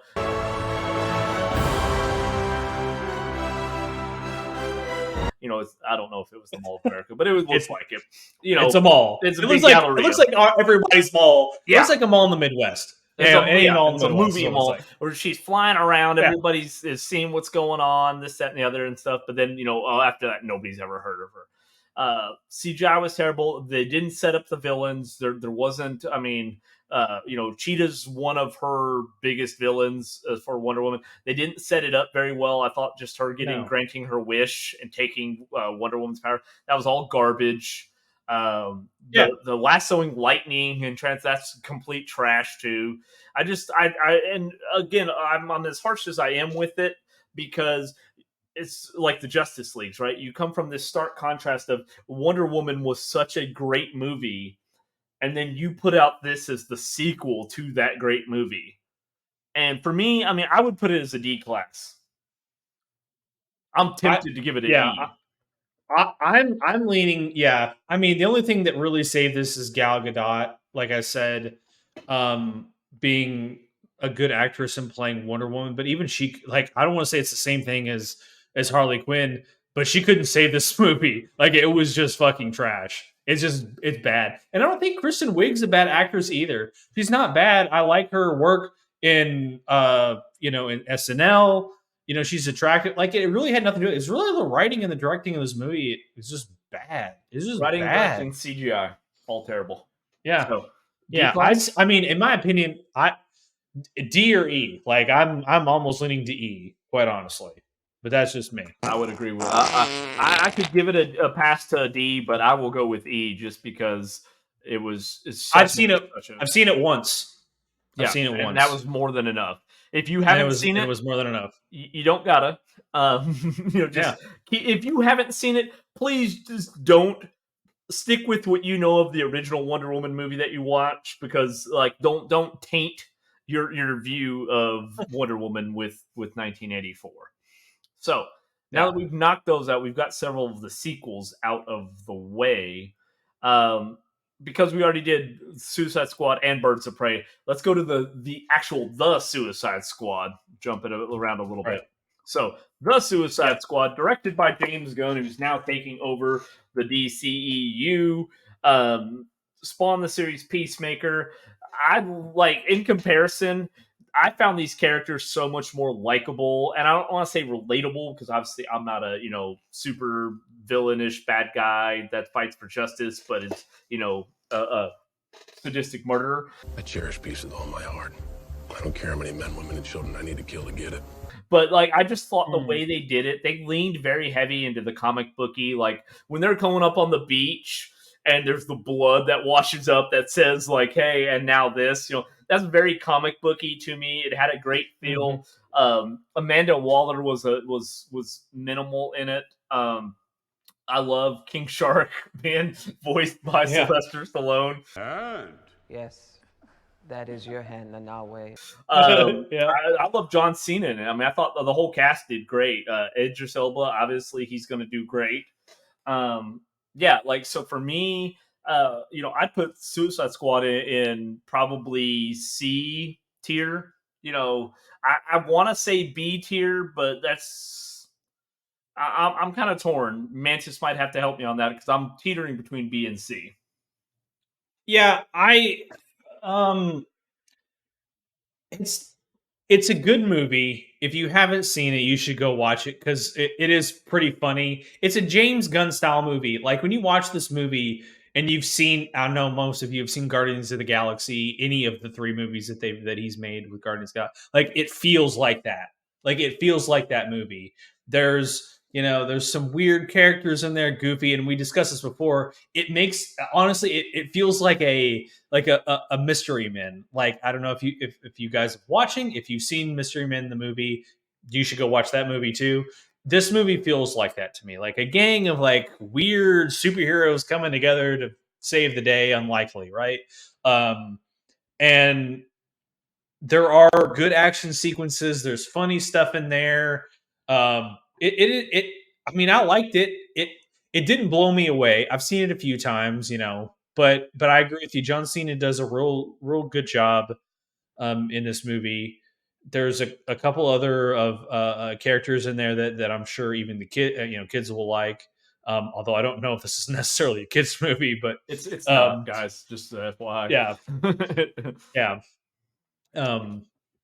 You know, I don't know if it was the Mall of America, but it looks like it. You know, It's a mall. It's a it big looks like Galleria. it looks like everybody's mall. It Yeah. looks like a mall in the Midwest. It's Any mall in it's the a Midwest. movie is what it's mall like. where she's flying around. Yeah. Everybody's is seeing what's going on, this, that, and the other, and stuff. But then, you know, after that, nobody's ever heard of her. CGI was terrible. They didn't set up the villains. There wasn't. I mean, you know, Cheetah's one of her biggest villains for Wonder Woman. They didn't set it up very well. I thought just her granting her wish and taking Wonder Woman's power, that was all garbage. The lassoing lightning and that's complete trash too. And again, I'm as harsh as I am with it because it's like the Justice Leagues, right? You come from this stark contrast of Wonder Woman was such a great movie, and then you put out this as the sequel to that great movie. And for me, I mean, I would put it as a D class. I'm tempted to give it an E. I'm leaning. Yeah, I mean, the only thing that really saved this is Gal Gadot. Like I said, um, being a good actress and playing Wonder Woman. But even she, like, I don't want to say it's the same thing as Harley Quinn, but she couldn't save this movie. Like, it was just fucking trash. It's bad. And I don't think Kristen Wiig's a bad actress either. She's not bad. I like her work in in SNL. She's attractive. Like, it really had nothing to do with it. It's really the writing and the directing of this movie. It's just bad. It's just Writing, bad. directing, CGI, all terrible. Yeah. So, Yeah. I mean, in my opinion, D or E. Like, I'm almost leaning to E, quite honestly. But that's just me. I would agree with. I could give it a pass to a D, but I will go with E just because I've seen it once. Yeah, I've seen it and once. that was more than enough. If you haven't seen it, it was more than enough. You don't gotta. If you haven't seen it, please just don't stick with what you know of the original Wonder Woman movie that you watch, because don't taint your view of Wonder Woman with 1984. So now that we've knocked those out, we've got several of the sequels out of the way. Because we already did Suicide Squad and Birds of Prey, let's go to the actual Suicide Squad, jumping around a little bit. So the Suicide Squad, directed by James Gunn, who's now taking over the DCEU, spawned the series Peacemaker. In comparison, I found these characters so much more likable, and I don't want to say relatable because obviously I'm not a super villainish bad guy that fights for justice, but it's a sadistic murderer. I cherish peace with all my heart. I don't care how many men, women, and children I need to kill to get it. But I just thought the way they did it, they leaned very heavy into the comic booky. Like when they're going up on the beach and there's the blood that washes up that says hey, and now this, that's very comic booky to me. It had a great feel. Amanda Waller was minimal in it. I love King Shark being voiced by Sylvester Stallone. Yes, that is your hand, and I'll wait. I love John Cena in it. I mean, I thought the whole cast did great. Idris Elba, obviously, he's going to do great. So for me, I'd put Suicide Squad in probably C tier. I want to say B tier, but I'm kind of torn. Mantis might have to help me on that because I'm teetering between B and C. Yeah, it's a good movie. If you haven't seen it, you should go watch it because it is pretty funny. It's a James Gunn style movie. Like when you watch this movie and you've seen, I know most of you have seen Guardians of the Galaxy, any of the 3 movies that he's made with Guardians of the Galaxy. Like it feels like that. Like it feels like that movie. There's some weird characters in there, goofy, and we discussed this before. It makes honestly, it feels like a Mystery Men. Like I don't know if you guys are watching, if you've seen Mystery Men the movie, you should go watch that movie too. This movie feels like that to me, like a gang of weird superheroes coming together to save the day. Unlikely, right? And there are good action sequences. There's funny stuff in there. I mean, I liked it. It didn't blow me away. I've seen it a few times, but I agree with you. John Cena does a real good job in this movie. There's a couple other of characters in there that I'm sure even the kids will like. Although I don't know if this is necessarily a kids movie, but it's not, guys. Just FYI. Yeah.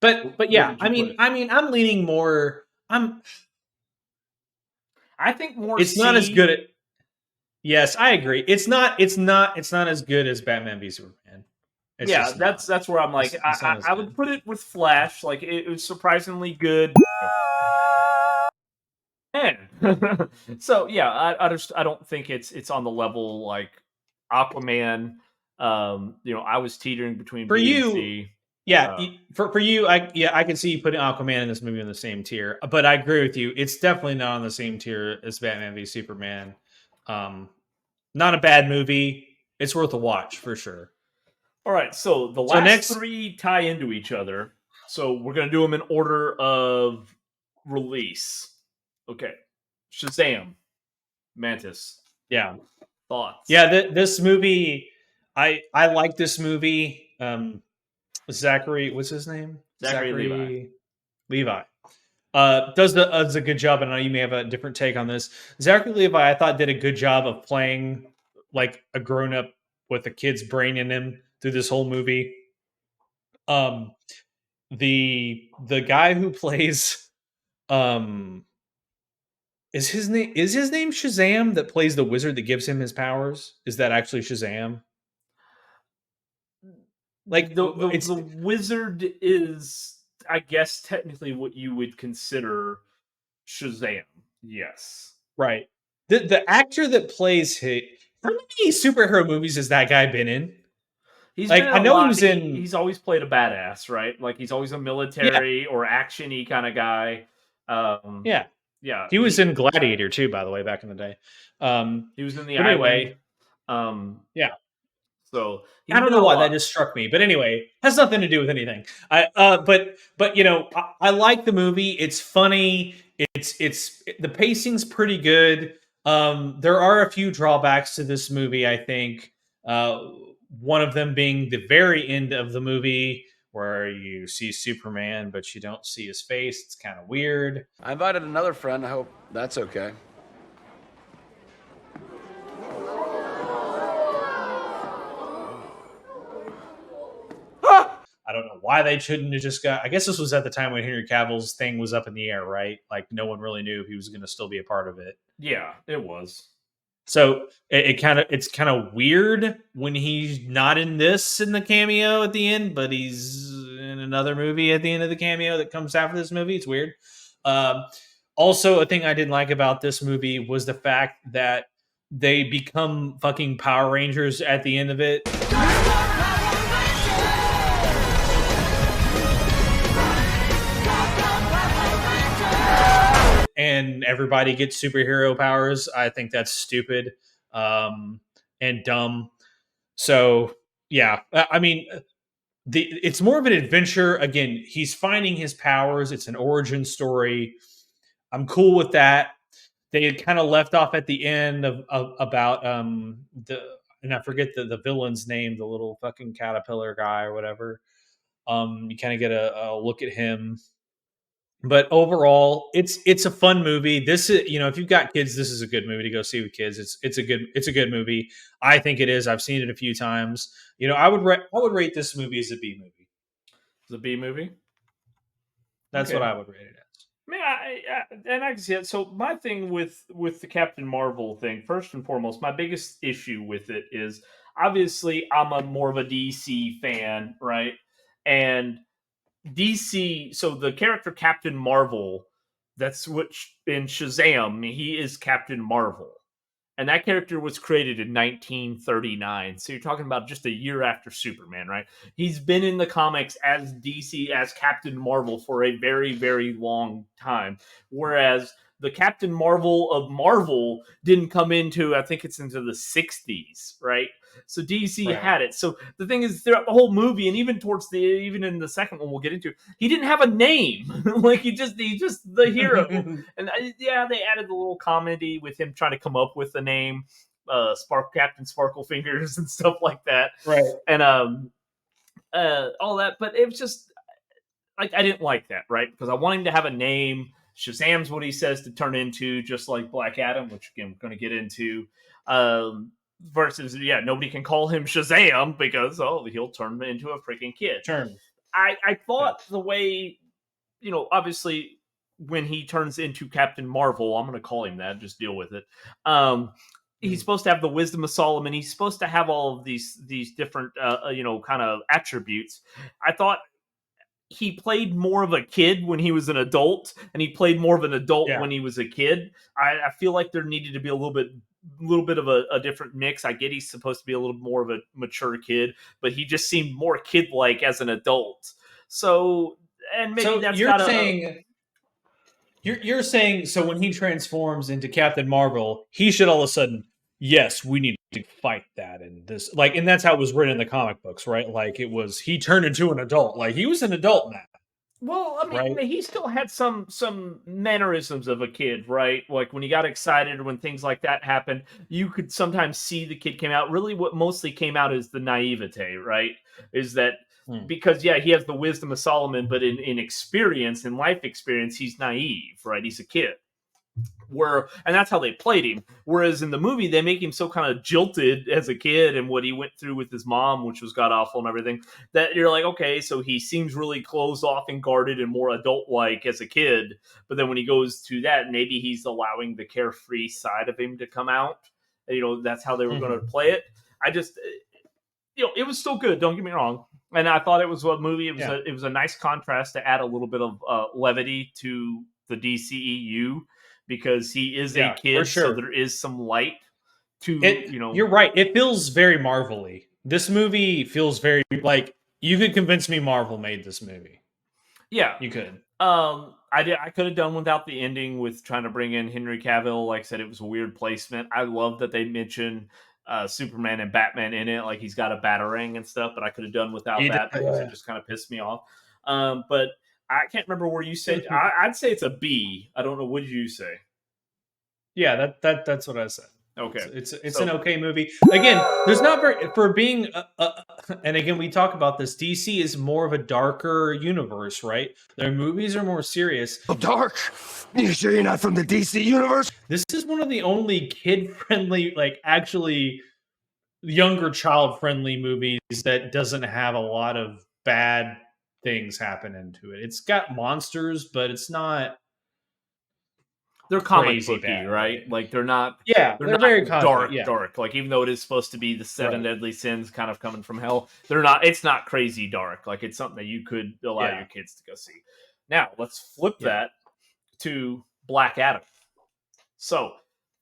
But yeah, I mean, I'm leaning more. I think more. It's not as good. Yes, I agree. It's not as good as Batman v Superman. That's where I'm like, I would put it with Flash. Like it was surprisingly good. So yeah, I don't think it's on the level like Aquaman. I was teetering between for B you. And C. Yeah, for you, I can see you putting Aquaman in this movie in the same tier. But I agree with you; it's definitely not on the same tier as Batman v Superman. Not a bad movie; it's worth a watch for sure. All right, so the last 3 tie into each other. So we're gonna do them in order of release. Okay, Shazam, Mantis, Yeah. thoughts? Yeah, this movie, I like this movie. Zachary, what's his name? Zachary Levi. Does a good job, and I know you may have a different take on this. Zachary Levi, I thought, did a good job of playing like a grown up with a kid's brain in him through this whole movie. The guy who plays um is his name Shazam, that plays the wizard that gives him his powers? Is that actually Shazam? Like The wizard is, I guess, technically what you would consider Shazam. Yes. right. The actor that plays him, how many superhero movies has that guy been in? He's Like, been in I a know he lot. was in He's always played a badass, right? Like he's always a military or action-y kind of guy. Yeah. Yeah. He was in Gladiator too, by the way, back in the day. He was in The But anyway, Island. yeah. So I don't know why that just struck me, but anyway, has nothing to do with anything. But you know, I like the movie. It's funny. It's the pacing's pretty good. There are a few drawbacks to this movie, I think. One of them being the very end of the movie, where you see Superman, but you don't see his face. It's kind of weird. I invited another friend. I hope that's okay. I don't know why they shouldn't have just got. I guess this was at the time when Henry Cavill's thing was up in the air, right? Like no one really knew if he was going to still be a part of it. Yeah, it was. So it's kind of weird when he's not in the cameo at the end, but he's in another movie at the end of the cameo that comes after this movie. It's weird. Also, a thing I didn't like about this movie was the fact that they become fucking Power Rangers at the end of it. And everybody gets superhero powers. I think that's stupid and dumb. So yeah, I mean, it's more of an adventure. Again, he's finding his powers. It's an origin story. I'm cool with that. They had kind of left off at the end about and I forget the villain's name, the little fucking caterpillar guy or whatever. You kind of get a look at him. But overall, it's a fun movie. This is, if you've got kids, this is a good movie to go see with kids. It's a good movie. I think it is. I've seen it a few times. I would rate this movie as a B movie. It's a B movie. That's what I would rate it as. And I can see it. So my thing with the Captain Marvel thing, first and foremost, my biggest issue with it is obviously I'm more of a DC fan, right? And DC, so the character Captain Marvel, that's what in Shazam, he is Captain Marvel. And that character was created in 1939. So you're talking about just a year after Superman, right? He's been in the comics as DC, as Captain Marvel for a very, very long time. Whereas the Captain Marvel of Marvel didn't come into, I think it's into the 60s, right? So DC had it. So the thing is, throughout the whole movie, and even even in the second one we'll get into, he didn't have a name. Like he just the hero. And they added the little comedy with him trying to come up with the name, Captain Sparkle Fingers and stuff like that. Right. And all that, but it was just like I didn't like that, right? Because I want him to have a name. Shazam's what he says to turn into, just like Black Adam, which again we're going to get into. Versus, nobody can call him Shazam because he'll turn into a freaking kid. I thought the way, obviously when he turns into Captain Marvel, I'm going to call him that. Just deal with it. He's supposed to have the wisdom of Solomon. He's supposed to have all of these different, kind of attributes. I thought he played more of a kid when he was an adult, and he played more of an adult when he was a kid. I feel like there needed to be a little bit of a different mix. I get he's supposed to be a little more of a mature kid, but he just seemed more kid-like as an adult. So, and maybe that's you're saying so when he transforms into Captain Marvel, he should all of a sudden, yes, we need to fight that and this, like, and that's how it was written in the comic books, right? Like he turned into an adult, like he was an adult now. Well, I mean, right? he still had some mannerisms of a kid, right? Like when he got excited or when things like that happened, you could sometimes see the kid came out. Really, what mostly came out is the naivete, right? Is that Hmm. because yeah, he has the wisdom of Solomon, but in experience, in life experience, he's naive, right? He's a kid. And that's how they played him. Whereas in the movie, they make him so kind of jilted as a kid and what he went through with his mom, which was god awful and everything, that you're like, okay, so he seems really closed off and guarded and more adult like as a kid. But then when he goes to that, maybe he's allowing the carefree side of him to come out. That's how they were going to play it. I just, it was still good. Don't get me wrong. And I thought it was a movie. It was a nice contrast to add a little bit of levity to the DCEU because he is a Yeah, for kid, so sure. there is some light to You're right. It feels very Marvel-y. This movie feels very like you could convince me Marvel made this movie. Yeah, You could. I could have done without the ending with trying to bring in Henry Cavill. Like I said, it was a weird placement. I love that they mentioned Superman and Batman in it, like he's got a batarang and stuff. But I could have done without that because it just kind of pissed me off. But I can't remember where you said. I'd say it's a B. I don't know. What did you say? Yeah, that's what I said. Okay, it's an okay movie. Again, there's not very for being, and again we talk about this. DC is more of a darker universe, right? Their movies are more serious. Oh, dark? You sure you're not from the DC universe? This is one of the only kid-friendly, like actually younger child-friendly movies that doesn't have a lot of bad things happen into it. It's got monsters, but it's not. They're comic Crazy booky, bad, right? Like they're not. Yeah, They're they're not very comic book, yeah. dark. Like even though it is supposed to be the seven Right. deadly sins, kind of coming from hell, they're not. It's not crazy dark. Like it's something that you could allow Yeah. your kids to go see. Now let's flip Yeah. that to Black Adam. So,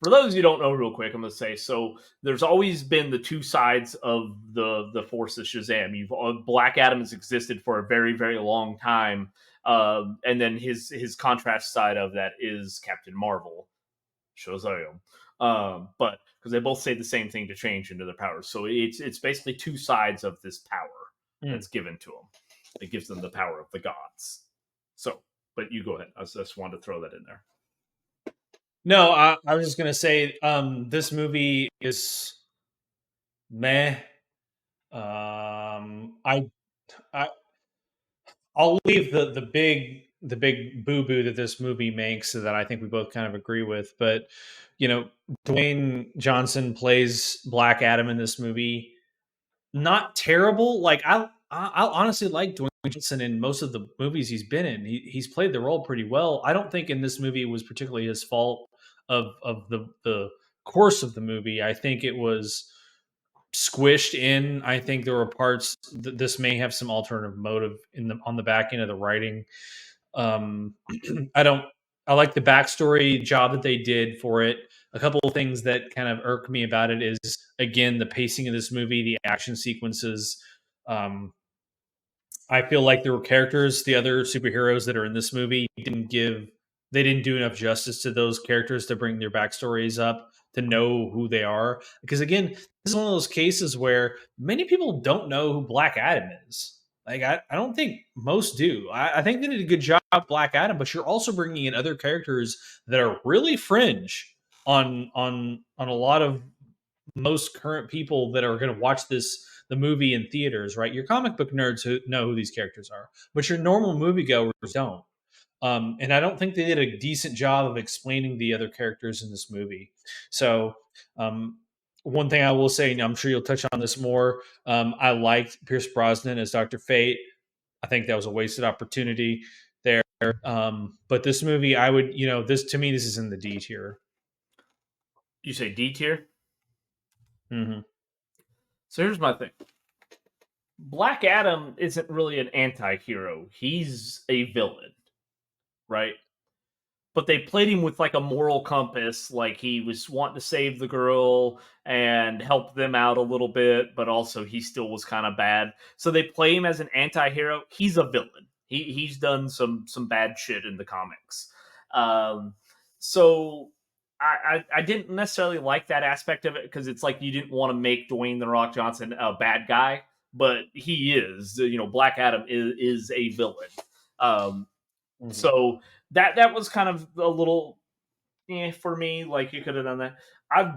for those you don't know, real quick, I'm going to say so. There's always been the two sides of the force of Shazam. Black Adam has existed for a very, very long time, and then his contrast side of that is Captain Marvel, Shazam. But because they both say the same thing to change into their powers, so it's basically two sides of this power that's given to them. It gives them the power of the gods. So, but you go ahead. I just wanted to throw that in there. No, I was just gonna say, this movie is meh. I I'll leave the big boo boo that this movie makes that I think we both kind of agree with, but Dwayne Johnson plays Black Adam in this movie. Not terrible. Like I honestly like Dwayne Johnson in most of the movies he's been in. He's played the role pretty well. I don't think in this movie it was particularly his fault of the course of the movie. I think it was squished in. I think there were parts that this may have some alternative motive on the back end of the writing. Um, I don't. I like the backstory job that they did for it. A couple of things that kind of irk me about it is again the pacing of this movie, the action sequences. Um, I feel like there were characters, the other superheroes that are in this movie they didn't do enough justice to those characters to bring their backstories up to know who they are. Because again, this is one of those cases where many people don't know who Black Adam is. Like I don't think most do. I think they did a good job with Black Adam, but you're also bringing in other characters that are really fringe on a lot of most current people that are going to watch the movie in theaters, right? Your comic book nerds who know who these characters are, but your normal moviegoers don't. And I don't think they did a decent job of explaining the other characters in this movie. So, one thing I will say, and I'm sure you'll touch on this more, I liked Pierce Brosnan as Dr. Fate. I think that was a wasted opportunity there. But this movie, I would, this to me, this is in the D tier. You say D tier? Mm-hmm. So here's my thing. Black Adam isn't really an anti-hero. He's a villain, right? But they played him with like a moral compass, like he was wanting to save the girl and help them out a little bit, but also he still was kind of bad. So they play him as an anti-hero. He's a villain. He's done some bad shit in the comics. So I didn't necessarily like that aspect of it because it's like you didn't want to make Dwayne the Rock Johnson a bad guy, but he is. Black Adam is a villain. So that was kind of a little for me. Like you could have done that. I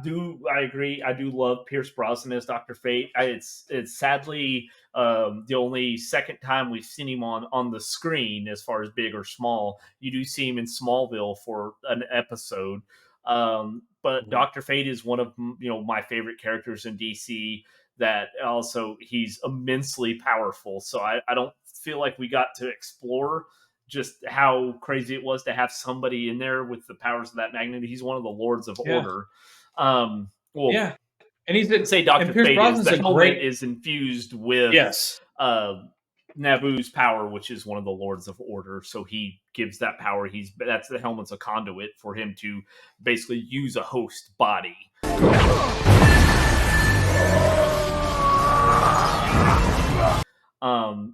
agree. I do love Pierce Brosnan as Dr. Fate. It's sadly the only second time we've seen him on the screen as far as big or small. You do see him in Smallville for an episode. But Dr. Fate is one of my favorite characters in DC. That also he's immensely powerful. So I don't feel like we got to explore just how crazy it was to have somebody in there with the powers of that magnitude. He's one of the Lords of Order. And he's say Dr. Fate is the helmet is infused with Naboo's power, which is one of the Lords of Order. So he gives that power. That's the helmet's a conduit for him to basically use a host body.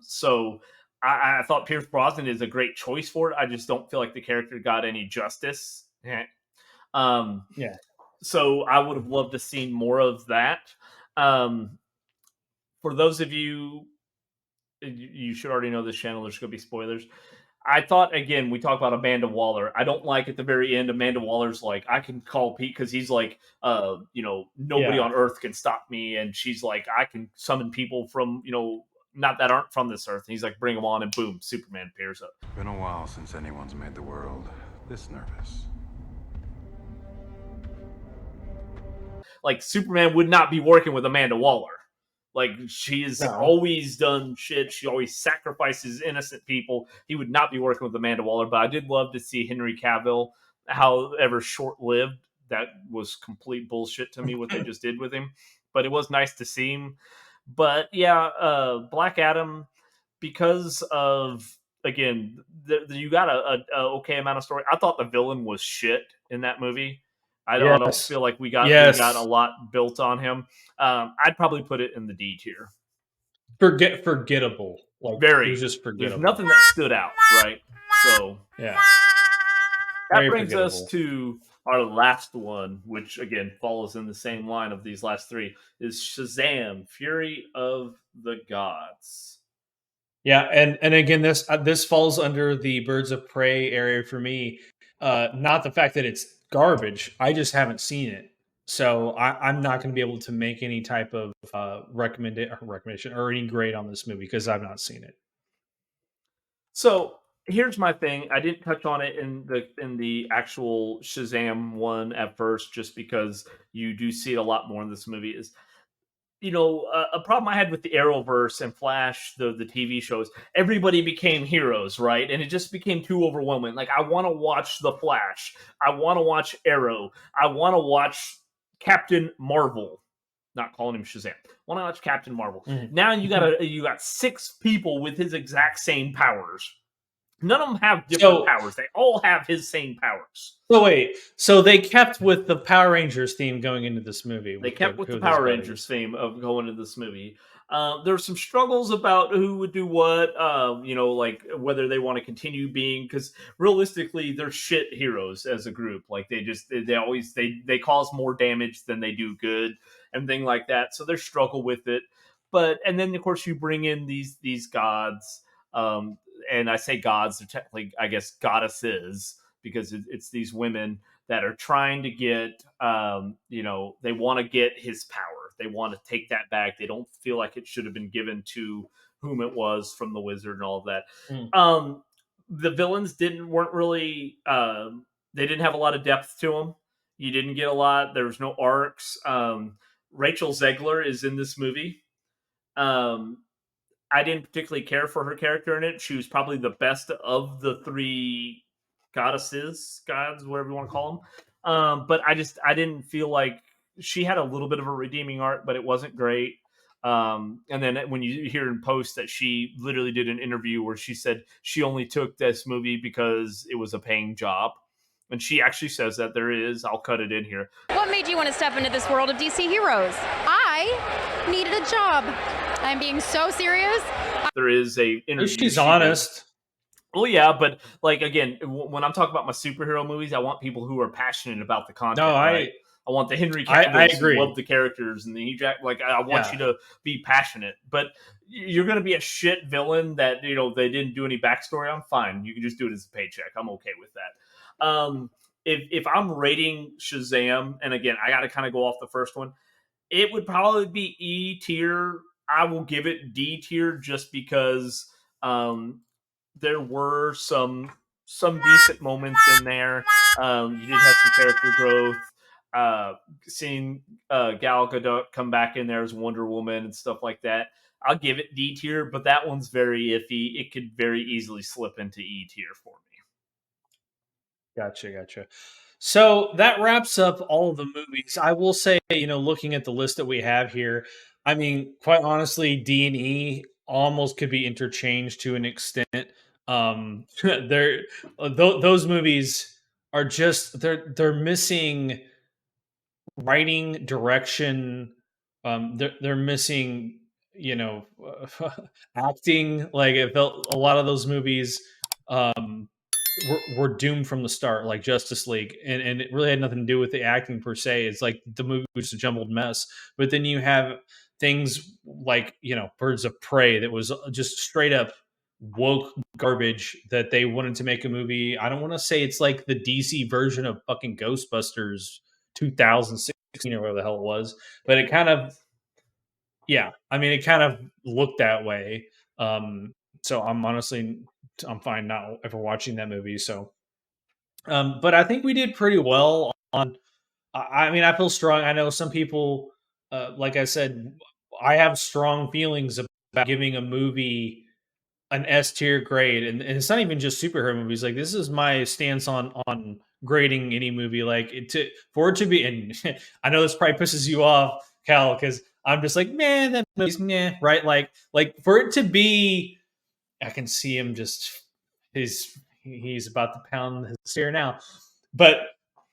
So I thought Pierce Brosnan is a great choice for it. I just don't feel like the character got any justice. So I would have loved to see more of that. For those of you should already know this channel. There's going to be spoilers. I thought, again, we talk about Amanda Waller. I don't like at the very end, Amanda Waller's like, I can call Pete because he's like, nobody on Earth can stop me. And she's like, I can summon people from, not that aren't from this Earth. And he's like, bring them on, and boom, Superman appears up. Been a while since anyone's made the world this nervous. Like, Superman would not be working with Amanda Waller. Like, she has always done shit. She always sacrifices innocent people. He would not be working with Amanda Waller. But I did love to see Henry Cavill, however short-lived. That was complete bullshit to me, what they just did with him. But it was nice to see him. But, yeah, Black Adam, because of, again, you got a okay amount of story. I thought the villain was shit in that movie. I don't feel like we got a lot built on him. I'd probably put it in the D tier. Forgettable. Like, Very. It was just forgettable. There's nothing that stood out, right? So yeah. That brings us to our last one, which again follows in the same line of these last three, is Shazam! Fury of the Gods. Yeah, and again, this falls under the Birds of Prey area for me. Not the fact that it's garbage. I just haven't seen it, so I'm not going to be able to make any type of recommendation or any grade on this movie because I've not seen it. So here's my thing. I didn't touch on it in the actual Shazam one at first, just because you do see it a lot more in this movie. Is a problem I had with the Arrowverse and Flash, the TV shows, everybody became heroes, right? And it just became too overwhelming. Like, I want to watch The Flash. I want to watch Arrow. I want to watch Captain Marvel. Not calling him Shazam. I want to watch Captain Marvel. Mm-hmm. Now you got 6 people with his exact same powers. None of them have different powers. They all have his same powers. So wait, so they kept with the Power Rangers theme going into this movie. They kept with the Power Rangers theme of going into this movie. There's some struggles about who would do what, like whether they want to continue being, because realistically they're shit heroes as a group. Like they cause more damage than they do good and thing like that. So there's struggle with it. And then of course you bring in these gods. And I say gods, they're technically, I guess, goddesses, because it's these women that are trying to get, they want to get his power. They want to take that back. They don't feel like it should have been given to whom it was from the wizard and all of that. The villains weren't really, they didn't have a lot of depth to them. You didn't get a lot. There was no arcs. Rachel Zegler is in this movie. I didn't particularly care for her character in it. She was probably the best of the 3 gods, whatever you want to call them. But I didn't feel like she had a little bit of a redeeming arc, but it wasn't great. And then when you hear in post that she literally did an interview where she said she only took this movie because it was a paying job. And she actually says that I'll cut it in here. What made you want to step into this world of DC heroes? I needed a job. I'm being so serious. There is a interview. She's honest. Well, yeah, but like again, when I'm talking about my superhero movies, I want people who are passionate about the content. No, right? I want the Henry I Cavills who agree. love the characters and the Hugh Jack. Like I want Yeah. you to be passionate, but you're going to be a shit villain that they didn't do any backstory on. Fine, you can just do it as a paycheck. I'm okay with that. If I'm rating Shazam, and again, I got to kind of go off the first one, it would probably be E tier. I will give it D tier just because there were some decent moments in there. You did have some character growth. Seeing Gal Gadot come back in there as Wonder Woman and stuff like that. I'll give it D tier, but that one's very iffy. It could very easily slip into E tier for me. Gotcha. So that wraps up all of the movies. I will say, looking at the list that we have here, I mean, quite honestly, D and E almost could be interchanged to an extent. Those movies are just they're missing writing direction. They're missing, acting. Like it felt a lot of those movies. Were doomed from the start, like Justice League, and it really had nothing to do with the acting per se. It's like the movie was a jumbled mess. But then you have things like Birds of Prey that was just straight up woke garbage that they wanted to make a movie. I don't want to say it's like the DC version of fucking Ghostbusters 2016 or whatever the hell it was, but it kind of it kind of looked that way. So I'm fine not ever watching that movie. So, but I think we did pretty well on. I mean, I feel strong. I know some people, like I said, I have strong feelings about giving a movie an S tier grade, and it's not even just superhero movies. Like this is my stance on grading any movie. Like for it to be, and I know this probably pisses you off, Cal, because I'm just like, man, that movie's meh, right? Like for it to be, I can see him just he's about to pound his chair now, but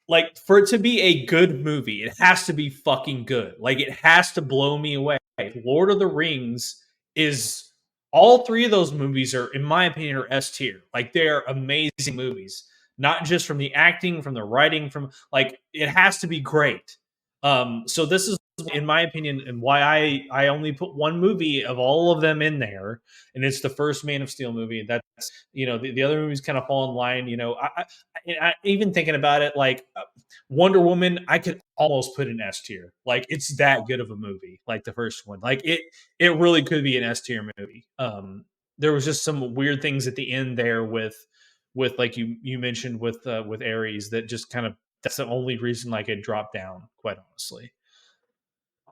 like for it to be a good movie, it has to be fucking good. Like it has to blow me away. Lord of the Rings is all three of those movies are, in my opinion, are S tier. Like they are amazing movies, not just from the acting, from the writing, from like it has to be great. So this is, in my opinion, and why I only put one movie of all of them in there, and it's the first Man of Steel movie. That's the other movies kind of fall in line. I even thinking about it, like Wonder Woman, I could almost put an S tier. Like it's that good of a movie. Like the first one, like it really could be an S tier movie. There was just some weird things at the end there with like you mentioned with Ares that just kind of, that's the only reason like it dropped down. Quite honestly.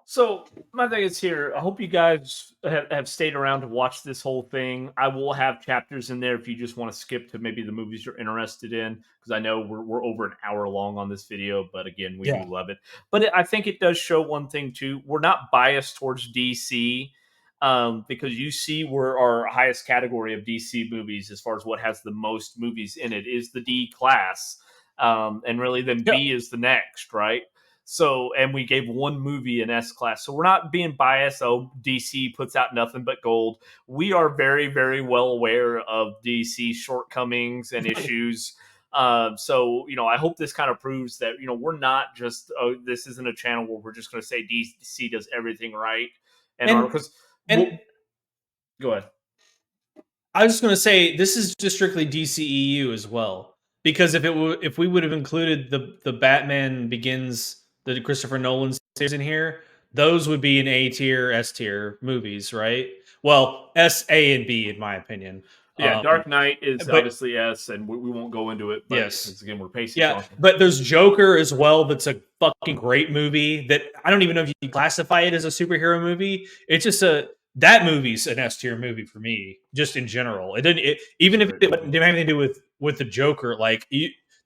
So my thing is here. I hope you guys have stayed around to watch this whole thing. I will have chapters in there if you just want to skip to maybe the movies you're interested in, because I know we're over an hour long on this video. But again, we do love it. But I think it does show one thing too. We're not biased towards DC. Because you see where our highest category of DC movies, as far as what has the most movies in it, is the D class, and really then B is the next, right? So, and we gave one movie an S class. So we're not being biased. Oh, DC puts out nothing but gold. We are very, very well aware of DC shortcomings and issues. So, I hope this kind of proves that, we're not just, this isn't a channel where we're just going to say DC does everything right. And go ahead. I was just going to say, this is just strictly DCEU as well. Because if we would have included the Batman Begins, the Christopher Nolan series in here, those would be an A tier, S tier movies, right? Well, S, A, and B, in my opinion. Yeah, Dark Knight is obviously S, and we won't go into it. But yes, again, we're pacing. Yeah, but there's Joker as well. That's a fucking great movie. That I don't even know if you can classify it as a superhero movie. It's just that movie's an S tier movie for me, just in general. It didn't even if it didn't have anything to do with the Joker. Like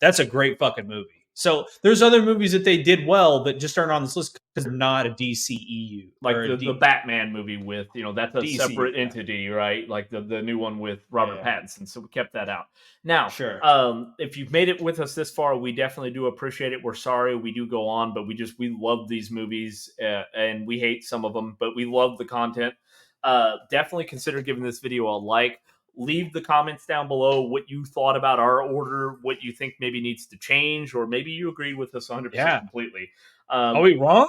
that's a great fucking movie. So there's other movies that they did well that just aren't on this list because they're not a DCEU. Like the Batman movie with, that's a DCEU, separate entity, right? Like the new one with Robert Pattinson. So we kept that out. Now, sure. If you've made it with us this far, we definitely do appreciate it. We're sorry we do go on, but we love these movies and we hate some of them, but we love the content. Definitely consider giving this video a like. leave the comments down below what you thought about our order, what you think maybe needs to change, or maybe you agreed with us 100% completely. Are we wrong?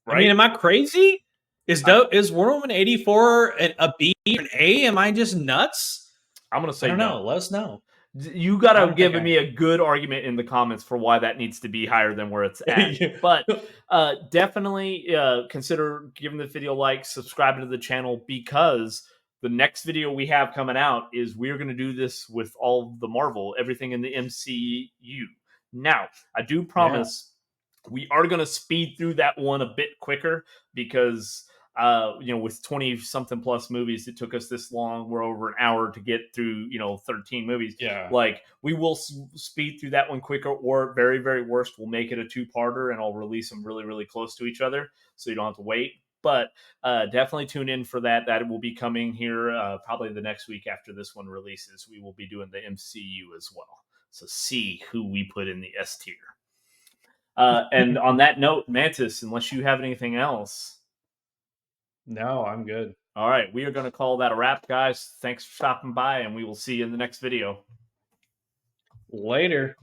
Right? I mean, am I crazy? Is Wonder Woman 84 a B or an A? Am I just nuts? I'm going to say I don't no. know. Let us know. You got to give me a good argument in the comments for why that needs to be higher than where it's at. But definitely consider giving the video a like, subscribing to the channel, because the next video we have coming out is we're going to do this with all the Marvel, everything in the MCU. Now, I do promise we are going to speed through that one a bit quicker because with 20 something plus movies, it took us this long. We're over an hour to get through 13 movies. Like, we will speed through that one quicker, or very, very worst, we'll make it a two-parter and I'll release them really, really close to each other so you don't have to wait. But definitely tune in for that. That will be coming here probably the next week after this one releases. We will be doing the MCU as well. So see who we put in the S tier. And on that note, Mantis, unless you have anything else. No, I'm good. All right, we are going to call that a wrap, guys. Thanks for stopping by, and we will see you in the next video. Later.